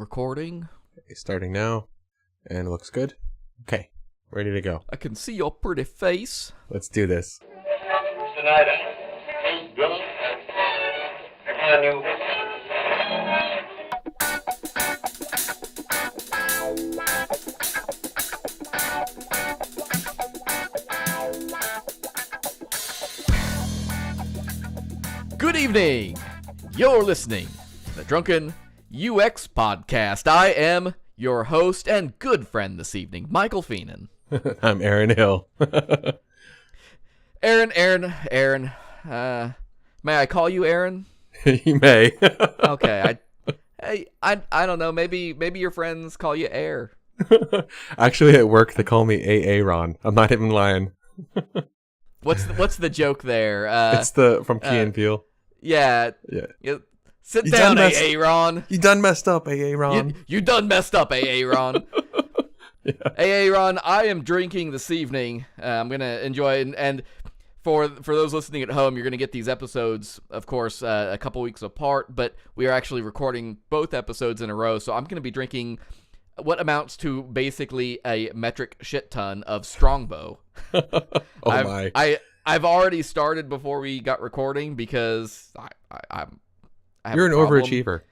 Recording. Okay, starting now, and it looks good. Okay, ready to go. I can see your pretty face. Let's do this. Tonight, Bill, I knew. Good evening. You're listening to the Drunken UX Podcast. I am your host and good friend this evening, Michael Feenan. I'm Aaron Hill. Aaron. May I call you Aaron? You may. Okay. I don't know. Maybe your friends call you Air. Actually, at work they call me Aaron. I'm not even lying. What's the joke there? It's from Key and Peele. Yeah. Sit You down, done Aaron. You done messed up, Aaron. You done messed up, Aaron. Yeah. Aaron, I am drinking this evening. I'm gonna enjoy it, and for those listening at home, you're gonna get these episodes, of course, a couple weeks apart. But we are actually recording both episodes in a row, so I'm gonna be drinking what amounts to basically a metric shit ton of Strongbow. I've already started before we got recording because I have You're an a problem. overachiever.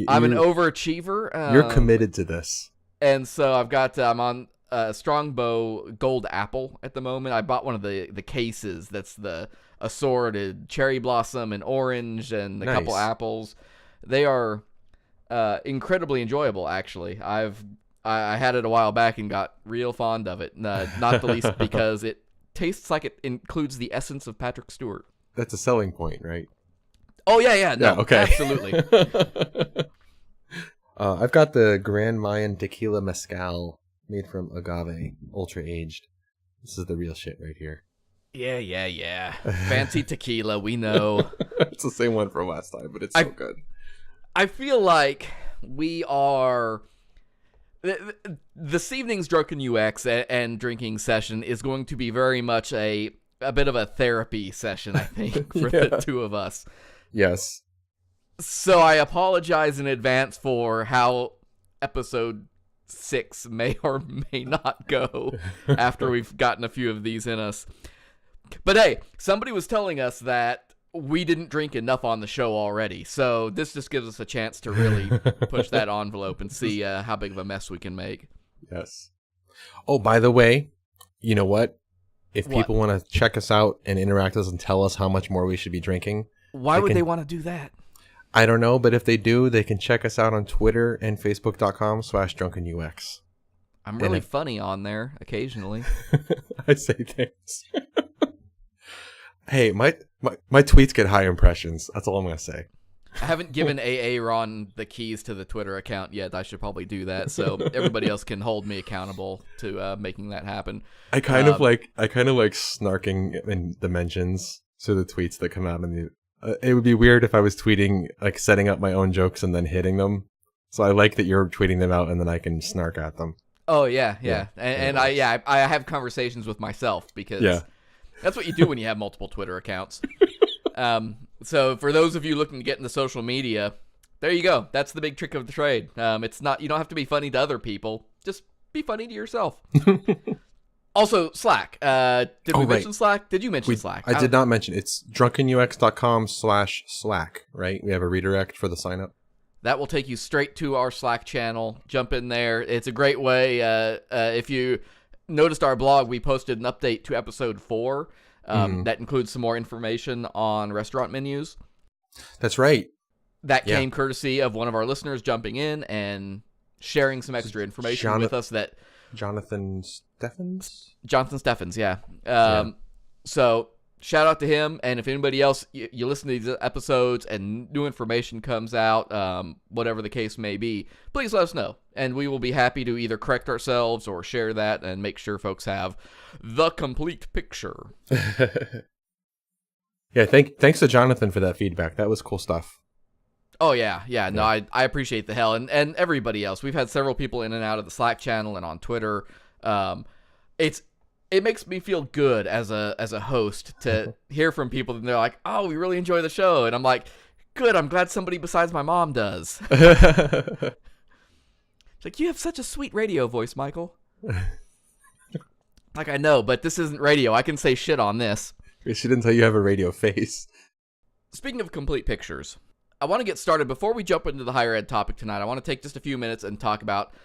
I'm an overachiever. You're committed to this. And so I'm on Strongbow Gold Apple at the moment. I bought one of the cases that's the assorted cherry blossom and orange and a couple apples. They are incredibly enjoyable, actually. I had it a while back and got real fond of it. Not the least because it tastes like it includes the essence of Patrick Stewart. That's a selling point, right? Oh, yeah. No, okay. Absolutely. I've got the Grand Mayan Tequila Mezcal made from agave, ultra aged. This is the real shit right here. Yeah. Fancy tequila, we know. It's the same one from last time, but it's so good. I feel like we are... This evening's Drunken UX and drinking session is going to be very much a bit of a therapy session, I think, for the two of us. Yes. So I apologize in advance for how episode 6 may or may not go after we've gotten a few of these in us. But hey, somebody was telling us that we didn't drink enough on the show already, so this just gives us a chance to really push that envelope and see how big of a mess we can make. Yes. Oh, by the way, you know what? If people want to check us out and interact with us and tell us how much more we should be drinking... Why would they want to do that? I don't know, but if they do, they can check us out on Twitter and Facebook.com/DrunkenUX. I'm really funny on there occasionally. I say things. Hey, my tweets get high impressions. That's all I'm going to say. I haven't given Aaron the keys to the Twitter account yet. I should probably do that so everybody else can hold me accountable to making that happen. I kind of like snarking in the mentions to the tweets that come out in the... it would be weird if I was tweeting, like setting up my own jokes and then hitting them. So I like that you're tweeting them out and then I can snark at them. Oh, yeah. And I have conversations with myself because that's what you do when you have multiple Twitter accounts. So for those of you looking to get into social media, there you go. That's the big trick of the trade. It's not, you don't have to be funny to other people. Just be funny to yourself. Also, Slack. Did we mention Slack? Did you mention Slack? I did not mention. It's drunkenux.com/Slack, right? We have a redirect for the sign up. That will take you straight to our Slack channel. Jump in there. It's a great way. If you noticed our blog, we posted an update to episode 4 that includes some more information on restaurant menus. That's right. That came courtesy of one of our listeners jumping in and sharing some extra information with us. That Jonathan Steffens, yeah. So shout out to him, and if anybody else, you listen to these episodes and new information comes out, whatever the case may be, please let us know, and we will be happy to either correct ourselves or share that and make sure folks have the complete picture. Yeah, thanks to Jonathan for that feedback. That was cool stuff. Oh, yeah. No, I appreciate the hell, and everybody else. We've had several people in and out of the Slack channel and on Twitter. It makes me feel good as a host to hear from people, and they're like, "Oh, we really enjoy the show," and I'm like, "Good, I'm glad somebody besides my mom does." It's like, you have such a sweet radio voice, Michael. Like, I know, but this isn't radio. I can say shit on this. She didn't tell you have a radio face. Speaking of complete pictures, I want to get started. Before we jump into the higher ed topic tonight, I want to take just a few minutes and talk about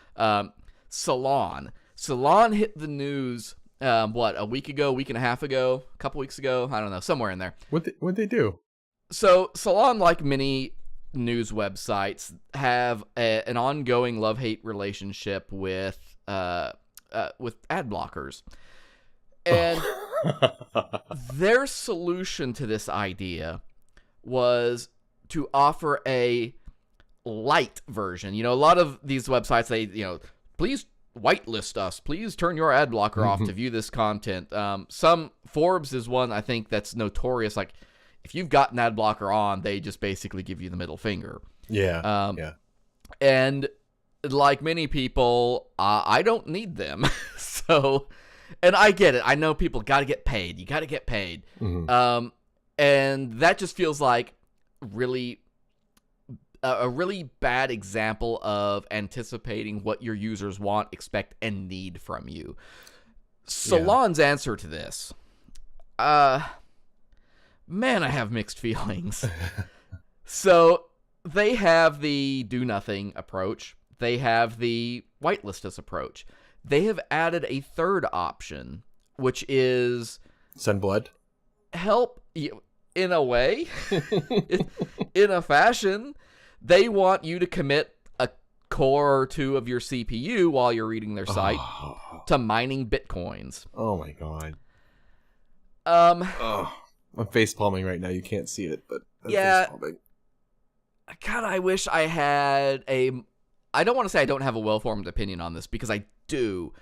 Salon. Salon hit the news, a week ago, week and a half ago, a couple weeks ago? I don't know, somewhere in there. What'd they do? So Salon, like many news websites, have an ongoing love-hate relationship with ad blockers. And their solution to this idea was to offer a light version. You know, a lot of these websites, they, please whitelist us. Please turn your ad blocker off to view this content. Some Forbes is one, I think, that's notorious. Like, if you've got an ad blocker on, they just basically give you the middle finger. Yeah. And like many people, I don't need them. So, and I get it. I know people got to get paid. You got to get paid. And that just feels like a really bad example of anticipating what your users want, expect, and need from you. Salon's answer to this, man, I have mixed feelings. So they have the do nothing approach. They have the whitelist us approach. They have added a third option, which is send blood. Help you in a way, in a fashion. They want you to commit a core or two of your CPU while you're reading their site to mining bitcoins. Oh my god. I'm face palming right now. You can't see it, but I'm face palming. God, I wish I had I don't want to say I don't have a well-formed opinion on this, because I do.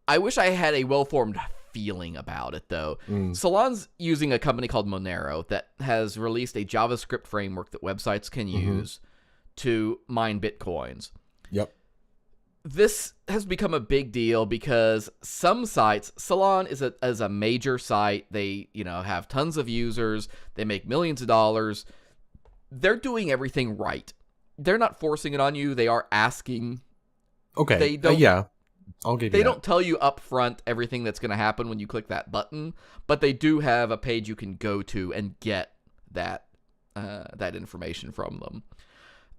I wish I had a well-formed feeling about it, though. Salon's using a company called Monero that has released a JavaScript framework that websites can use to mine bitcoins. Yep. This has become a big deal because some sites, Salon is a major site. They, have tons of users. They make millions of dollars. They're doing everything right. They're not forcing it on you. They are asking. Okay. They don't. I'll give you They don't tell you up front everything that's going to happen when you click that button, but they do have a page you can go to and get that information from them.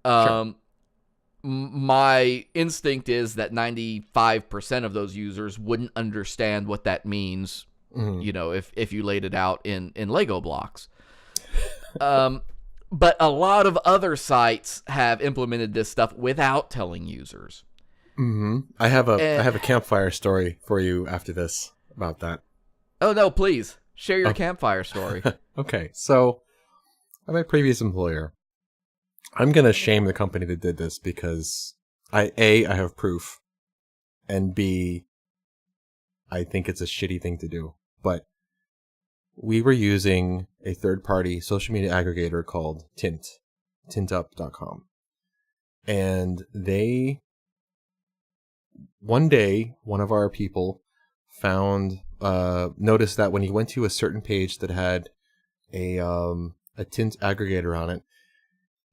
Sure. My instinct is that 95% of those users wouldn't understand what that means, if you laid it out in Lego blocks. But a lot of other sites have implemented this stuff without telling users. I have a campfire story for you after this about that. Oh no, please share your campfire story. Okay, so at my previous employer, I'm gonna shame the company that did this because I have proof, and B, I think it's a shitty thing to do. But we were using a third-party social media aggregator called tintup.com, and one day, one of our people noticed that when he went to a certain page that had a tint aggregator on it,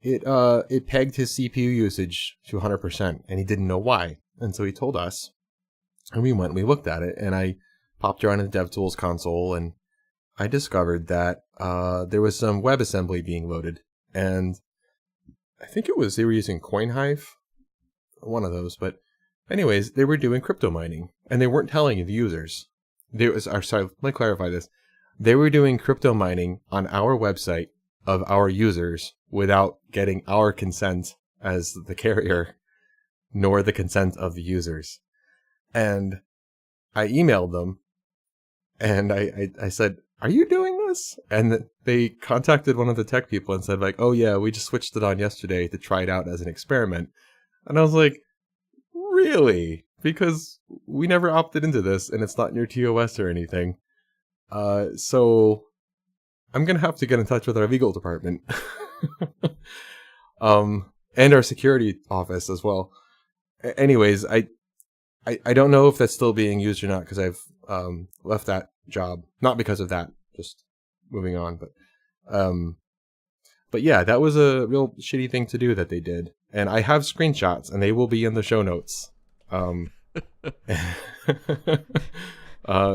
it pegged his CPU usage to 100%, and he didn't know why. And so he told us, and we went and we looked at it, and I popped around in the DevTools console, and I discovered that there was some WebAssembly being loaded, and I think they were using CoinHive, one of those, but anyways, they were doing crypto mining, and they weren't telling the users. Sorry, let me clarify this. They were doing crypto mining on our website of our users without getting our consent as the carrier, nor the consent of the users. And I emailed them, and I said, "Are you doing this?" And they contacted one of the tech people and said, like, "Oh yeah, we just switched it on yesterday to try it out as an experiment." And I was like, really? Because we never opted into this, and it's not in your TOS or anything. So I'm going to have to get in touch with our legal department. And our security office as well. Anyways, I don't know if that's still being used or not, because I've left that job. Not because of that, just moving on. But yeah, that was a real shitty thing to do that they did. And I have screenshots, and they will be in the show notes.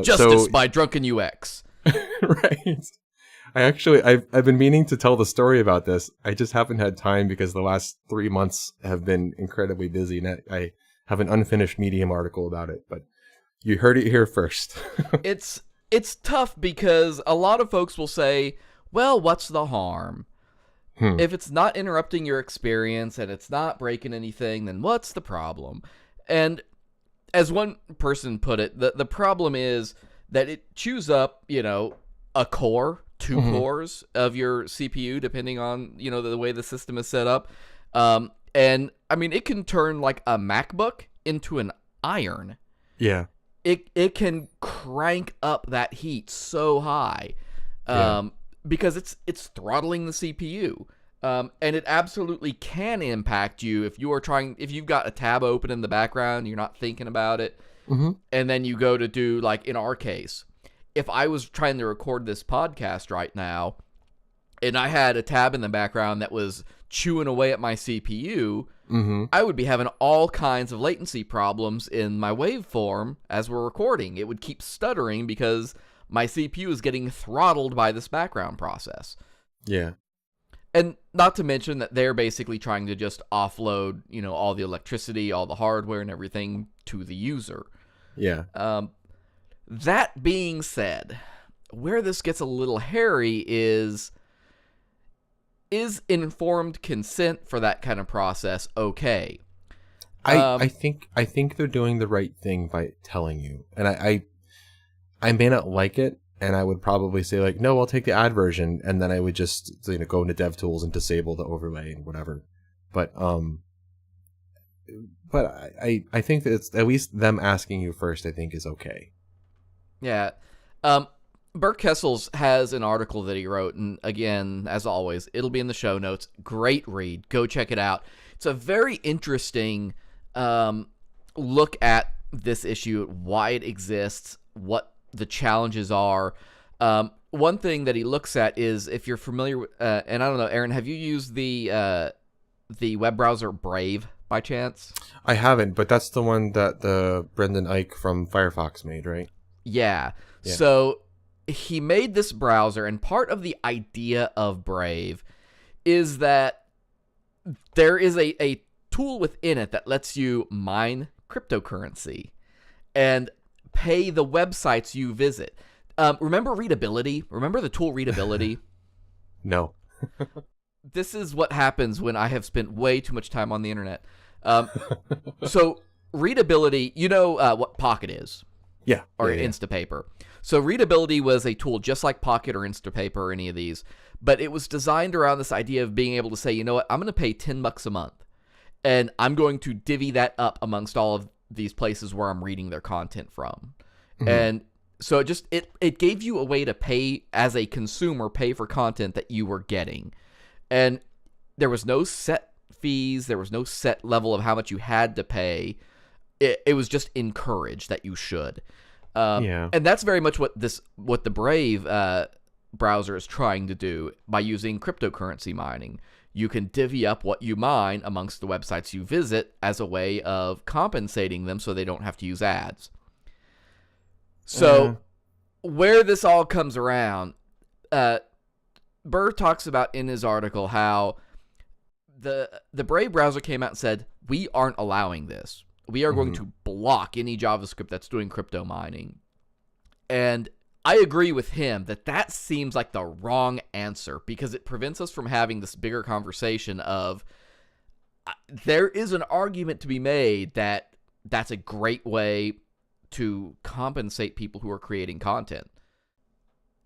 Justice by Drunken UX. Right. I've been meaning to tell the story about this. I just haven't had time because the last 3 months have been incredibly busy, and I have an unfinished Medium article about it. But you heard it here first. It's tough because a lot of folks will say, well, what's the harm? If it's not interrupting your experience and it's not breaking anything, then what's the problem? And as one person put it, the problem is that it chews up, a core, 2 cores of your CPU, depending on, the way the system is set up. And, I mean, it can turn, like, a MacBook into an iron. Yeah. It can crank up that heat so high. Because it's throttling the CPU. And it absolutely can impact you if you've got a tab open in the background, you're not thinking about it, and then you go to do, like in our case, if I was trying to record this podcast right now, and I had a tab in the background that was chewing away at my CPU, I would be having all kinds of latency problems in my waveform as we're recording. It would keep stuttering because my CPU is getting throttled by this background process. Yeah. And not to mention that they're basically trying to just offload, all the electricity, all the hardware and everything to the user. Yeah. That being said, where this gets a little hairy is informed consent for that kind of process okay? I think they're doing the right thing by telling you. And I may not like it, and I would probably say, like, no, I'll take the ad version, and then I would just go into DevTools and disable the overlay and whatever. But I think that it's at least them asking you first, I think, is okay. Yeah. Bert Kessels has an article that he wrote, and again, as always, it'll be in the show notes. Great read. Go check it out. It's a very interesting look at this issue, why it exists, what the challenges are. One thing that he looks at is, if you're familiar with, and I don't know, Aaron, have you used the web browser Brave by chance? I haven't, but that's the one that the Brendan Eich from Firefox made, right? Yeah. So he made this browser, and part of the idea of Brave is that there is a tool within it that lets you mine cryptocurrency and pay the websites you visit. Remember readability? Remember the tool readability? No. This is what happens when I have spent way too much time on the internet. So readability, what Pocket is? Yeah. Or Instapaper. So readability was a tool just like Pocket or Instapaper or any of these, but it was designed around this idea of being able to say, you know what, I'm going to pay $10 a month, and I'm going to divvy that up amongst all of these places where I'm reading their content from. And so it gave you a way to pay, as a consumer, pay for content that you were getting. And there was no set fees, there was no set level of how much you had to pay. It was just encouraged that you should. And that's very much what the Brave browser is trying to do by using cryptocurrency mining. You can divvy up what you mine amongst the websites you visit as a way of compensating them so they don't have to use ads. So where this all comes around, Burr talks about in his article how the Brave browser came out and said, we aren't allowing this. We are going to block any JavaScript that's doing crypto mining. And I agree with him that seems like the wrong answer, because it prevents us from having this bigger conversation of there is an argument to be made that that's a great way to compensate people who are creating content.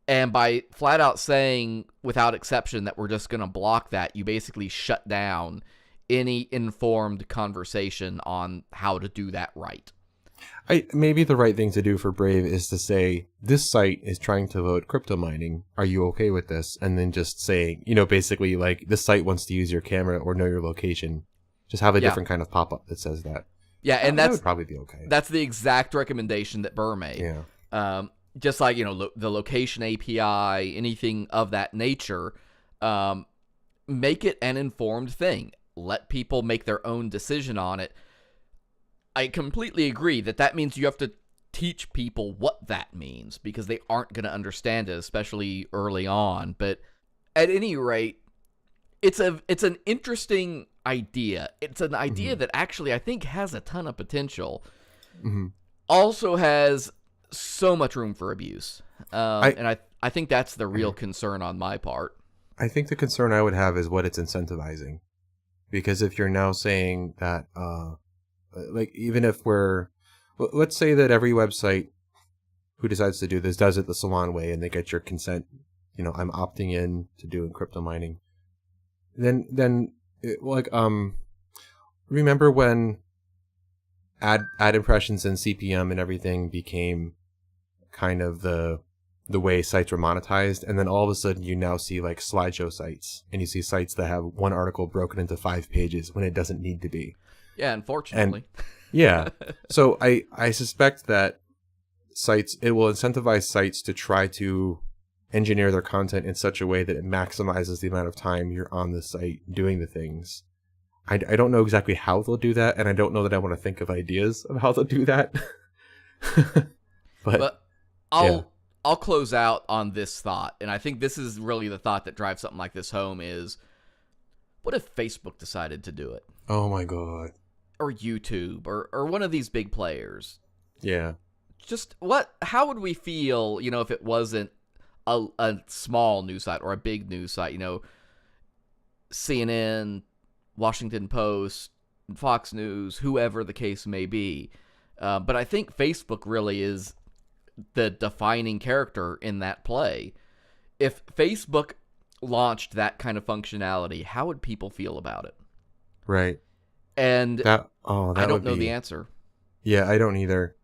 And by flat out saying without exception that we're just going to block that, you basically shut down any informed conversation on how to do that right. Maybe the right thing to do for Brave is to say, this site is trying to vote crypto mining. Are you okay with this? And then just say, basically like, this site wants to use your camera or know your location. Just have a different kind of pop-up that says that. Yeah, and that would probably be okay. That's the exact recommendation that Burr made. Yeah. Just like, the location API, anything of that nature, make it an informed thing. Let people make their own decision on it. I completely agree that means you have to teach people what that means, because they aren't going to understand it, especially early on. But at any rate, it's an interesting idea. It's an idea that actually I think has a ton of potential. Also has so much room for abuse. And I think that's the real concern on my part. I think the concern I would have is what it's incentivizing. Because if you're now saying that, like, even if let's say that every website who decides to do this does it the Salon way and they get your consent, I'm opting in to doing crypto mining. Then remember when ad impressions and CPM and everything became kind of the way sites were monetized, and then all of a sudden you now see like slideshow sites, and you see sites that have one article broken into 5 pages when it doesn't need to be. Yeah, unfortunately. Yeah. So I suspect that it will incentivize sites to try to engineer their content in such a way that it maximizes the amount of time you're on the site doing the things. I don't know exactly how they'll do that, and I don't know that I want to think of ideas of how they'll do that. but I'll close out on this thought, and I think this is really the thought that drives something like this home is, what if Facebook decided to do it? Oh my God. Or YouTube, or one of these big players. Yeah. Just how would we feel, if it wasn't a small news site or a big news site, CNN, Washington Post, Fox News, whoever the case may be. But I think Facebook really is the defining character in that play. If Facebook launched that kind of functionality, how would people feel about it? Right. And I don't know the answer. Yeah, I don't either.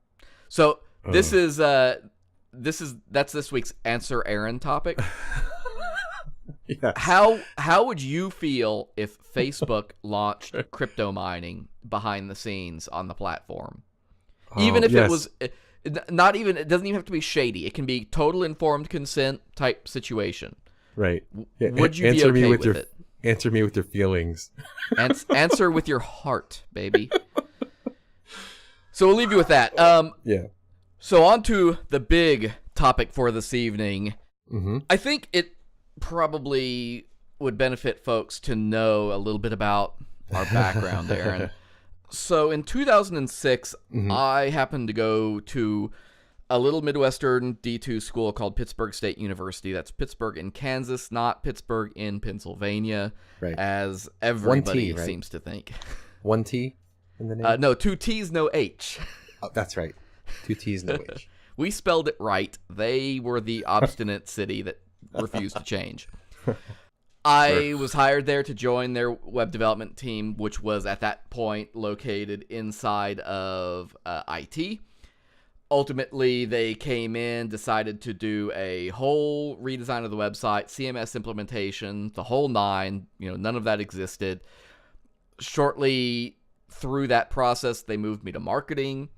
So that's this week's Answer Aaron topic. Yes. How would you feel if Facebook launched crypto mining behind the scenes on the platform? Even if it was not even, it doesn't even have to be shady. It can be total informed consent type situation. Right. Would you be okay with it? Answer me with your feelings. Answer with your heart, baby. So we'll leave you with that. Yeah. So on to the big topic for this evening. Mm-hmm. I think it probably would benefit folks to know a little bit about our background, Aaron. So in 2006, I happened to go to a little Midwestern D2 school called Pittsburgh State University. That's Pittsburgh in Kansas, not Pittsburgh in Pennsylvania, right, as everybody seems to think. 1 T in the name? No, 2 T's, no H. Oh, that's right. 2 T's, no H. We spelled it right. They were the obstinate city that refused to change. I was hired there to join their web development team, which was at that point located inside of IT. Ultimately, they came in, decided to do a whole redesign of the website, CMS implementation, the whole nine. None of that existed. Shortly through that process, they moved me to marketing.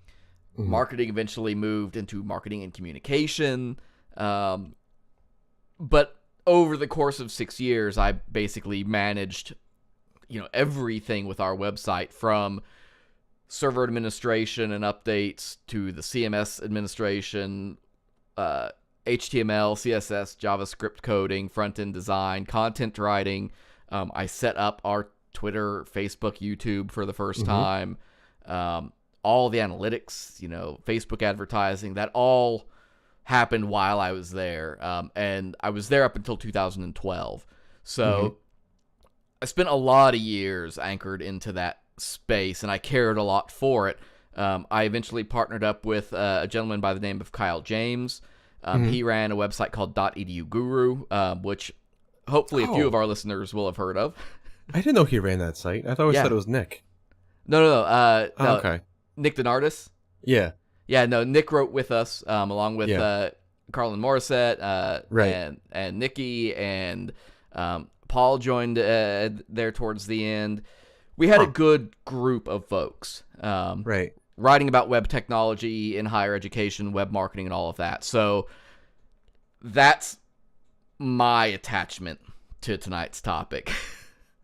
Mm-hmm. Marketing eventually moved into marketing and communication. But over the course of 6 years, I basically managed, everything with our website, from server administration and updates to the CMS administration, HTML, CSS, JavaScript coding, front-end design, content writing. I set up our Twitter, Facebook, YouTube for the first time. All the analytics, Facebook advertising, that all happened while I was there. And I was there up until 2012. So I spent a lot of years anchored into that space, and I cared a lot for it. I eventually partnered up with a gentleman by the name of Kyle James. He ran a website called .edu Guru, which hopefully a few of our listeners will have heard of. I didn't know he ran that site. I thought it was Nick. No. Okay. Nick Donardis. Yeah. Yeah, no, Nick wrote with us, along with Carlin Morissette, right, and Nikki, and Paul joined there towards the end. We had a good group of folks, right, writing about web technology in higher education, web marketing, and all of that. So that's my attachment to tonight's topic.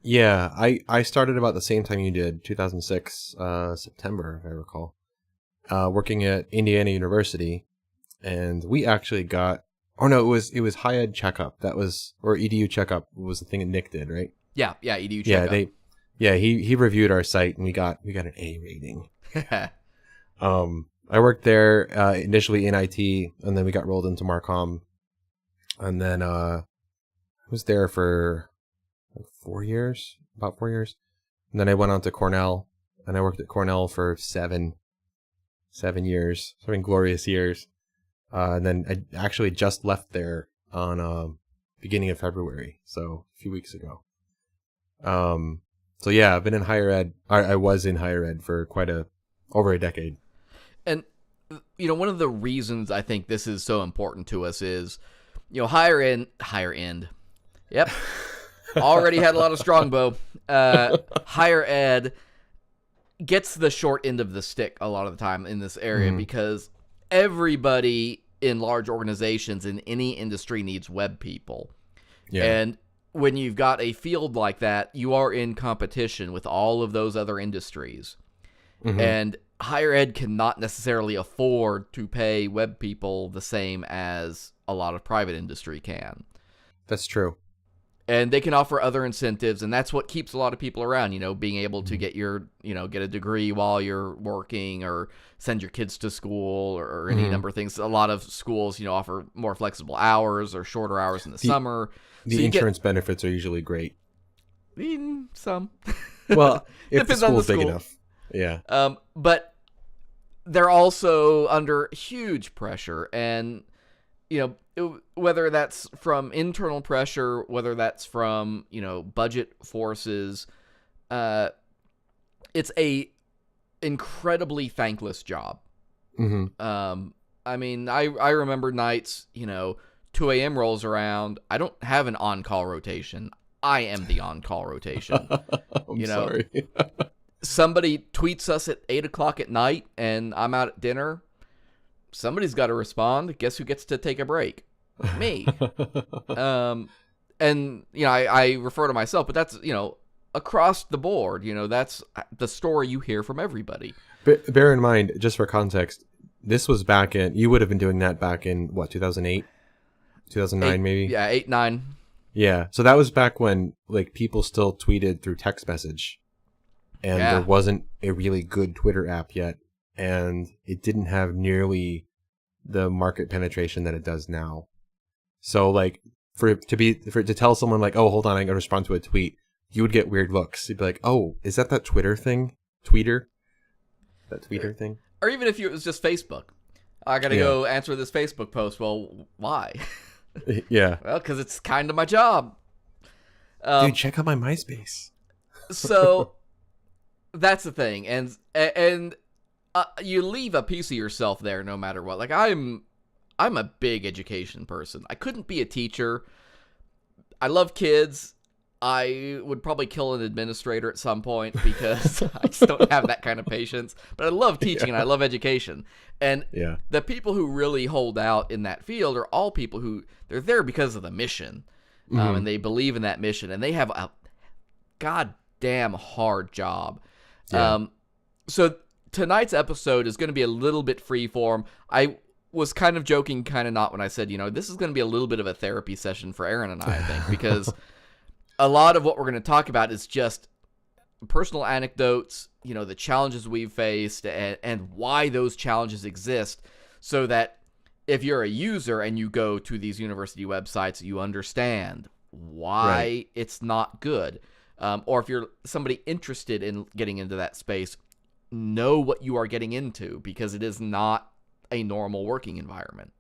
Yeah, I started about the same time you did, 2006, September, if I recall, working at Indiana University, and we actually got, oh no, it was High Ed Checkup, or EDU Checkup was the thing that Nick did, right? Yeah, EDU Checkup. He reviewed our site, and we got an A rating. I worked there initially in IT, and then we got rolled into Marcom, and then I was there for about 4 years, and then I went on to Cornell, and I worked at Cornell for 7 years, 7 glorious years, and then I actually just left there on beginning of February, so a few weeks ago. So yeah, I've been in higher ed. I was in higher ed for over a decade. And, one of the reasons I think this is so important to us is, higher end. Yep. Already had a lot of strongbow. Higher ed gets the short end of the stick a lot of the time in this area because everybody in large organizations in any industry needs web people. Yeah. And when you've got a field like that, you are in competition with all of those other industries. Mm-hmm. And higher ed cannot necessarily afford to pay web people the same as a lot of private industry can. That's true. And they can offer other incentives, and that's what keeps a lot of people around, being able to get get a degree while you're working or send your kids to school or any number of things. A lot of schools, offer more flexible hours or shorter hours in the summer. The insurance benefits are usually great. Some. Well, if the school's big enough. Yeah. But they're also under huge pressure, and whether that's from internal pressure, whether that's from budget forces, it's a incredibly thankless job. Mm-hmm. I mean, I remember nights, 2 a.m. rolls around. I don't have an on-call rotation. I am the on-call rotation. I'm sorry. Somebody tweets us at 8 o'clock at night, and I'm out at dinner. Somebody's got to respond. Guess who gets to take a break? Me. And I refer to myself, but that's across the board. That's the story you hear from everybody. Bear in mind, just for context, this was back in. You would have been doing that back in what, 2008, 2009, maybe. Yeah, 8, 9. Yeah, so that was back when people still tweeted through text message, and there wasn't a really good Twitter app yet. And it didn't have nearly the market penetration that it does now. So for it to tell someone oh, hold on, I'm gonna respond to a tweet, you would get weird looks. You'd be like, oh, is that Twitter thing? Tweeter thing? Or even if it was just Facebook. I gotta go answer this Facebook post. Well, why? Yeah. Well, because it's kind of my job. Dude, check out my MySpace. So that's the thing, and you leave a piece of yourself there no matter what. I'm a big education person. I couldn't be a teacher. I love kids. I would probably kill an administrator at some point because I just don't have that kind of patience. But I love teaching and I love education. And the people who really hold out in that field are all people who they're there because of the mission. And they believe in that mission. And they have a goddamn hard job. Yeah. So tonight's episode is going to be a little bit freeform. I was kind of joking, kind of not, when I said, this is going to be a little bit of a therapy session for Aaron and I think, because a lot of what we're going to talk about is just personal anecdotes, the challenges we've faced and why those challenges exist, so that if you're a user and you go to these university websites, you understand why it's not good. Or if you're somebody interested in getting into that space, know what you are getting into, because it is not a normal working environment.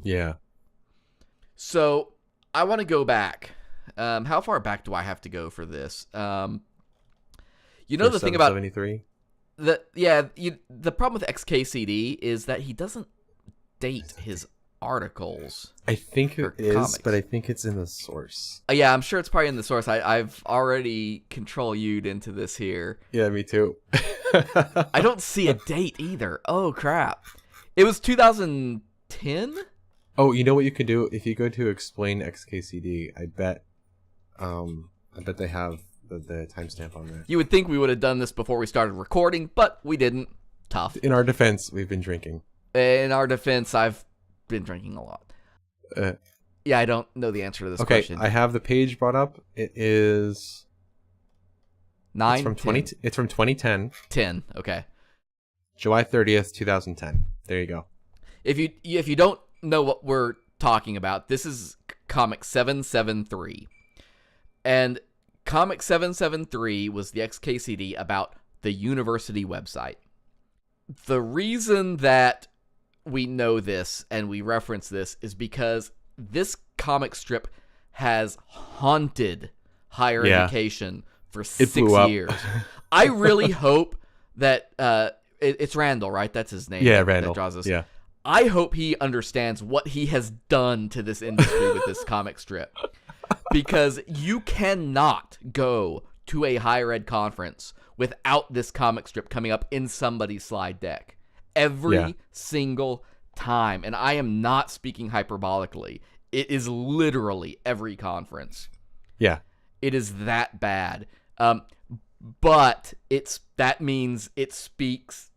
Yeah. So I want to go back. How far back do I have to go for this? The thing about 73. The problem with XKCD is that he doesn't date his articles. I think it is, comics. But I think it's in the source. Yeah, I'm sure it's probably in the source. I've already Control-U'd into this here. Yeah, me too. I don't see a date either. Oh, crap. It was 2010? Oh, you know what you could do? If you go to Explain XKCD, I bet they have the timestamp on that. You would think we would have done this before we started recording, but we didn't. Tough. In our defense, we've been drinking. In our defense, I've been drinking a lot. Yeah, I don't know the answer to this question. I have the page brought up. It is 9. It's from 20. It's from 2010. 10. Okay. July 30th, 2010. There you go. If you don't know what we're talking about, this is Comic 773. And Comic 773 was the XKCD about the university website. The reason that we know this and we reference this is because this comic strip has haunted higher education for 6 years. I really hope that it's Randall, right? That's his name. Yeah, Randall. That draws this. Yeah. I hope he understands what he has done to this industry with this comic strip. Because you cannot go to a higher ed conference without this comic strip coming up in somebody's slide deck. Every single time. And I am not speaking hyperbolically. It is literally every conference. Yeah. It is that bad. But that means it speaks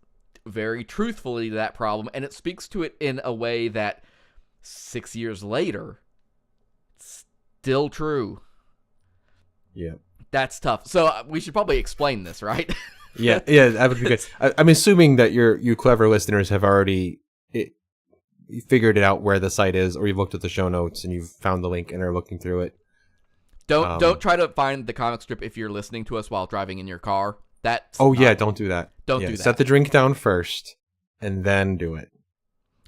very truthfully to that problem, and it speaks to it in a way that 6 years later, it's still true. Yeah. That's tough. So we should probably explain this, right? Yeah, that would be good. I'm assuming that you clever listeners have already figured it out where the site is, or you've looked at the show notes and you've found the link and are looking through it. Don't try to find the comic strip if you're listening to us while driving in your car. Don't do that. Don't do that. Set the drink down first, and then do it.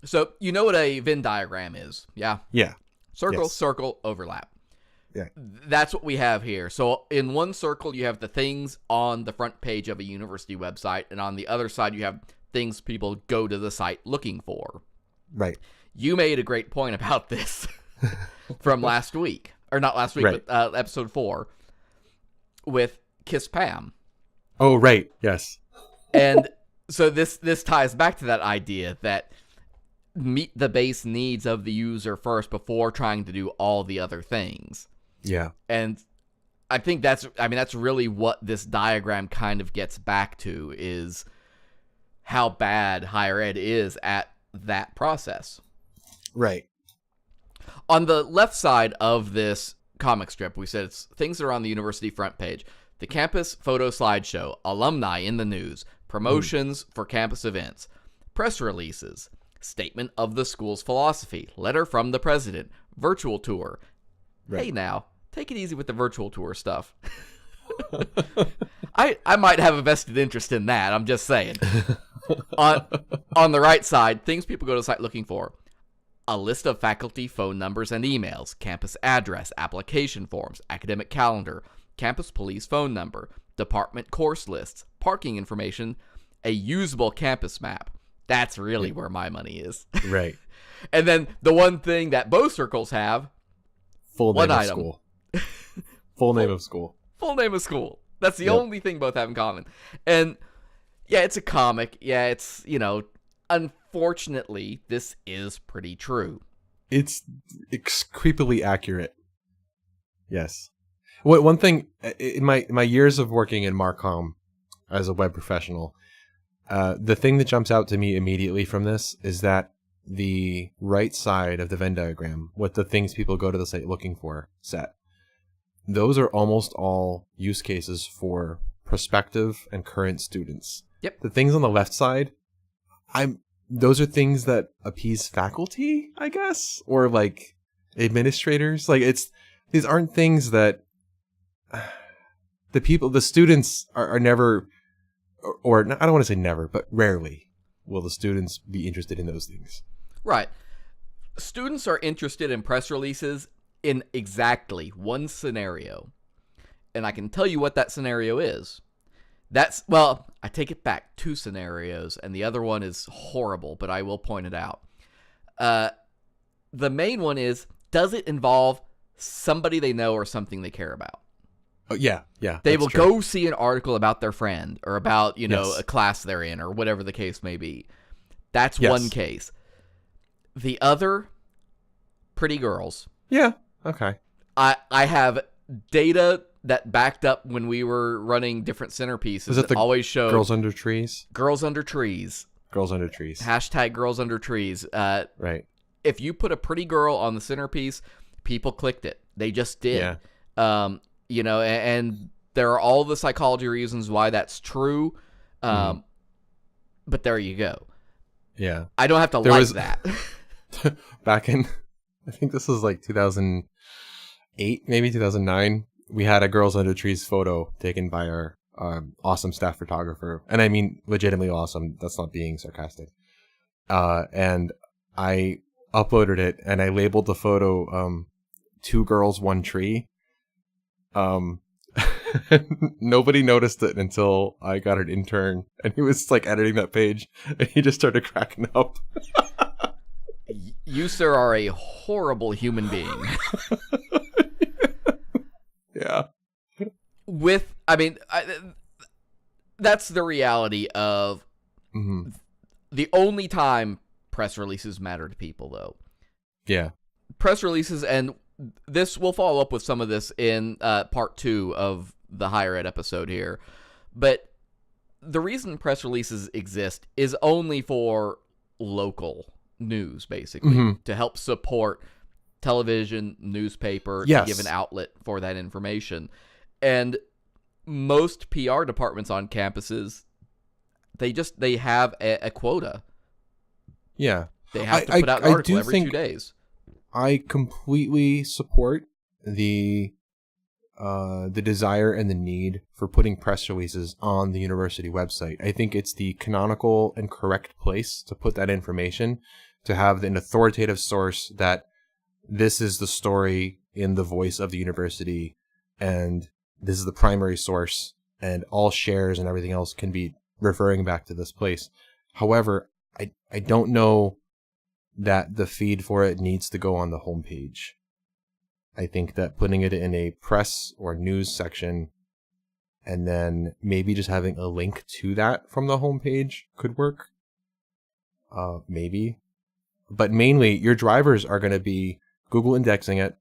So you know what a Venn diagram is, yeah? Yeah. Circle, circle, overlap. Yeah. That's what we have here. So in one circle, you have the things on the front page of a university website, and on the other side, you have things people go to the site looking for. Right. You made a great point about this from last week. Or not last week, right. But episode 4 with Kiss Pam. Oh, right. Yes. And so this ties back to that idea that meet the base needs of the user first before trying to do all the other things. Yeah. And I think that's really what this diagram kind of gets back to, is how bad higher ed is at that process. Right. On the left side of this comic strip, we said it's things that are on the university front page. The campus photo slideshow, alumni in the news, promotions for campus events, press releases, statement of the school's philosophy, letter from the president, virtual tour. Right. Hey now, take it easy with the virtual tour stuff. I might have a vested interest in that, I'm just saying. On the right side, things people go to the site looking for. A list of faculty phone numbers and emails, campus address, application forms, academic calendar, campus police phone number, department course lists, parking information, a usable campus map. That's really where my money is. Right. And then the one thing that both circles have, full name of item. School. Full name of school. Full name of school. That's the only thing both have in common. And yeah, it's a comic. Yeah, it's, unfortunately, this is pretty true. It's creepily accurate. Yes. One thing, in my years of working in Marcom as a web professional, the thing that jumps out to me immediately from this is that the right side of the Venn diagram, what the things people go to the site looking for set, those are almost all use cases for prospective and current students. Yep. The things on the left side, those are things that appease faculty, I guess, or like administrators. Like these aren't things that the students are never, or I don't want to say never, but rarely will the students be interested in those things. Right. Students are interested in press releases in exactly one scenario. And I can tell you what that scenario is. I take it back, 2 scenarios, and the other one is horrible, but I will point it out. The main one is, does it involve somebody they know or something they care about? Oh, yeah. They will go see an article about their friend or about, a class they're in or whatever the case may be. That's one case. The other, pretty girls. Yeah, okay. I have data that backed up when we were running different centerpieces. Was it the always showed Girls Under Trees? Girls Under Trees. Girls Under Trees. Hashtag Girls Under Trees. Right. If you put a pretty girl on the centerpiece, people clicked it. They just did. Yeah. You know, and there are all the psychology reasons why that's true. But there you go. Yeah. I don't have to that. Back in, I think this was like 2008, maybe 2009. We had a Girls Under Trees photo taken by our awesome staff photographer. And I mean, legitimately awesome. That's not being sarcastic. And I uploaded it and I labeled the photo 2 girls, 1 tree. Nobody noticed it until I got an intern and he was like editing that page and he just started cracking up. You, sir, are a horrible human being. Yeah. That's the reality of the only time press releases matter to people, though. Yeah. Press releases, and this, we'll follow up with some of this in part 2 of the higher ed episode here. But the reason press releases exist is only for local news, basically, to help support television, newspaper, to give an outlet for that information. And most PR departments on campuses, they have a quota. Yeah. They have to put out an article every 2 days. I completely support the desire and the need for putting press releases on the university website. I think it's the canonical and correct place to put that information, to have an authoritative source that this is the story in the voice of the university, and this is the primary source, and all shares and everything else can be referring back to this place. However, I don't know that the feed for it needs to go on the homepage. I think that putting it in a press or news section and then maybe just having a link to that from the homepage could work. Maybe. But mainly, your drivers are going to be Google indexing it,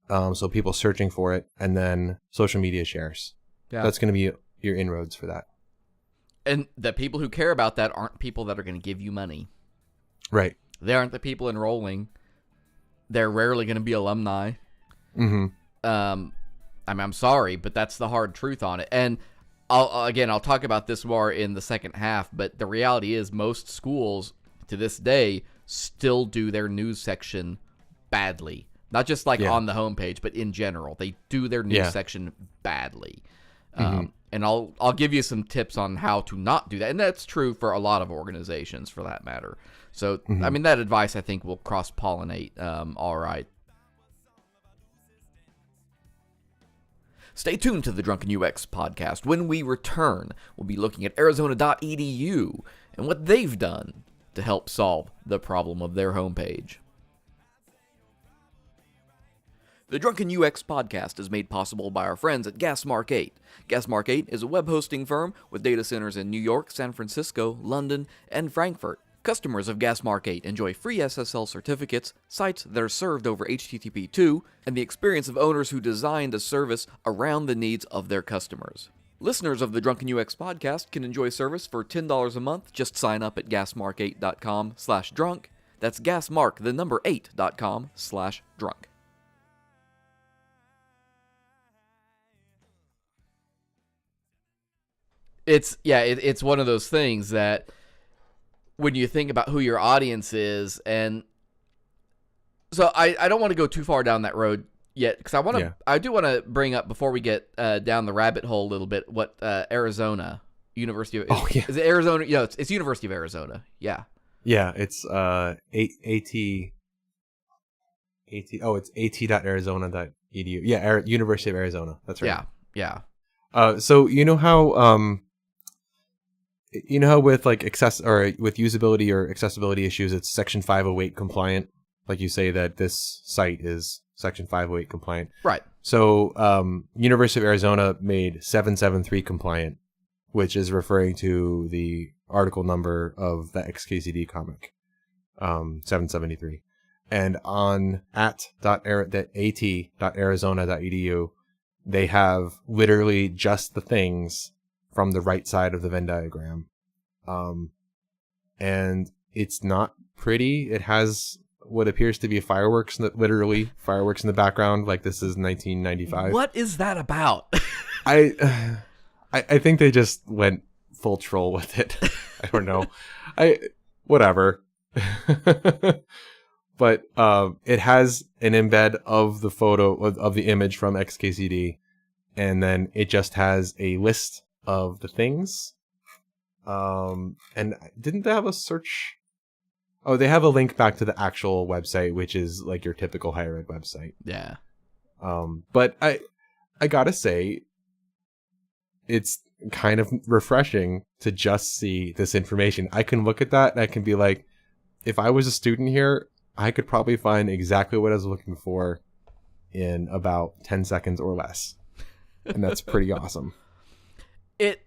so people searching for it, and then social media shares. Yeah. That's going to be your inroads for that. And the people who care about that aren't people that are going to give you money. Right. They aren't the people enrolling. They're rarely going to be alumni. I'm sorry, but that's the hard truth on it. And I'll talk about this more in the second half, but the reality is most schools to this day still do their news section badly. Not just on the homepage, but in general. They do their news section badly. And I'll give you some tips on how to not do that. And that's true for a lot of organizations, for that matter. So, I mean, that advice, I think, will cross-pollinate all right. Stay tuned to the Drunken UX podcast. When we return, we'll be looking at Arizona.edu and what they've done to help solve the problem of their homepage. The Drunken UX podcast is made possible by our friends at Gasmark 8. Gasmark 8 is a web hosting firm with data centers in New York, San Francisco, London, and Frankfurt. Customers of Gasmark 8 enjoy free SSL certificates, sites that are served over HTTP2, and the experience of owners who designed a service around the needs of their customers. Listeners of the Drunken UX podcast can enjoy service for $10 a month. Just sign up at gasmark8.com/drunk. That's gasmark, the number 8.com/drunk. It's one of those things that when you think about who your audience is, and so I don't want to go too far down that road yet, because I do want to bring up, before we get down the rabbit hole a little bit, what Arizona University of is it Arizona? Yeah, it's University of Arizona. Yeah. Yeah, it's it's at.arizona.edu. Yeah, University of Arizona. That's right. Yeah. So you know how with with usability or accessibility issues, it's Section 508 compliant. Like you say that this site is Section 508 compliant. Right. So University of Arizona made 773 compliant, which is referring to the article number of the XKCD comic, 773. And on at.at.arizona.edu, they have literally just the things from the right side of the Venn diagram. And it's not pretty. It has what appears to be literally fireworks in the background, like this is 1995. What is that about? I think they just went full troll with it. I don't know. Whatever. But it has an embed of the photo of the image from XKCD, and then it just has a list of the things. And didn't they have a search? Oh, they have a link back to the actual website, which is like your typical higher ed website. Yeah. But I gotta say, it's kind of refreshing to just see this information. I can look at that and I can be like, if I was a student here, I could probably find exactly what I was looking for in about 10 seconds or less. And that's pretty awesome. I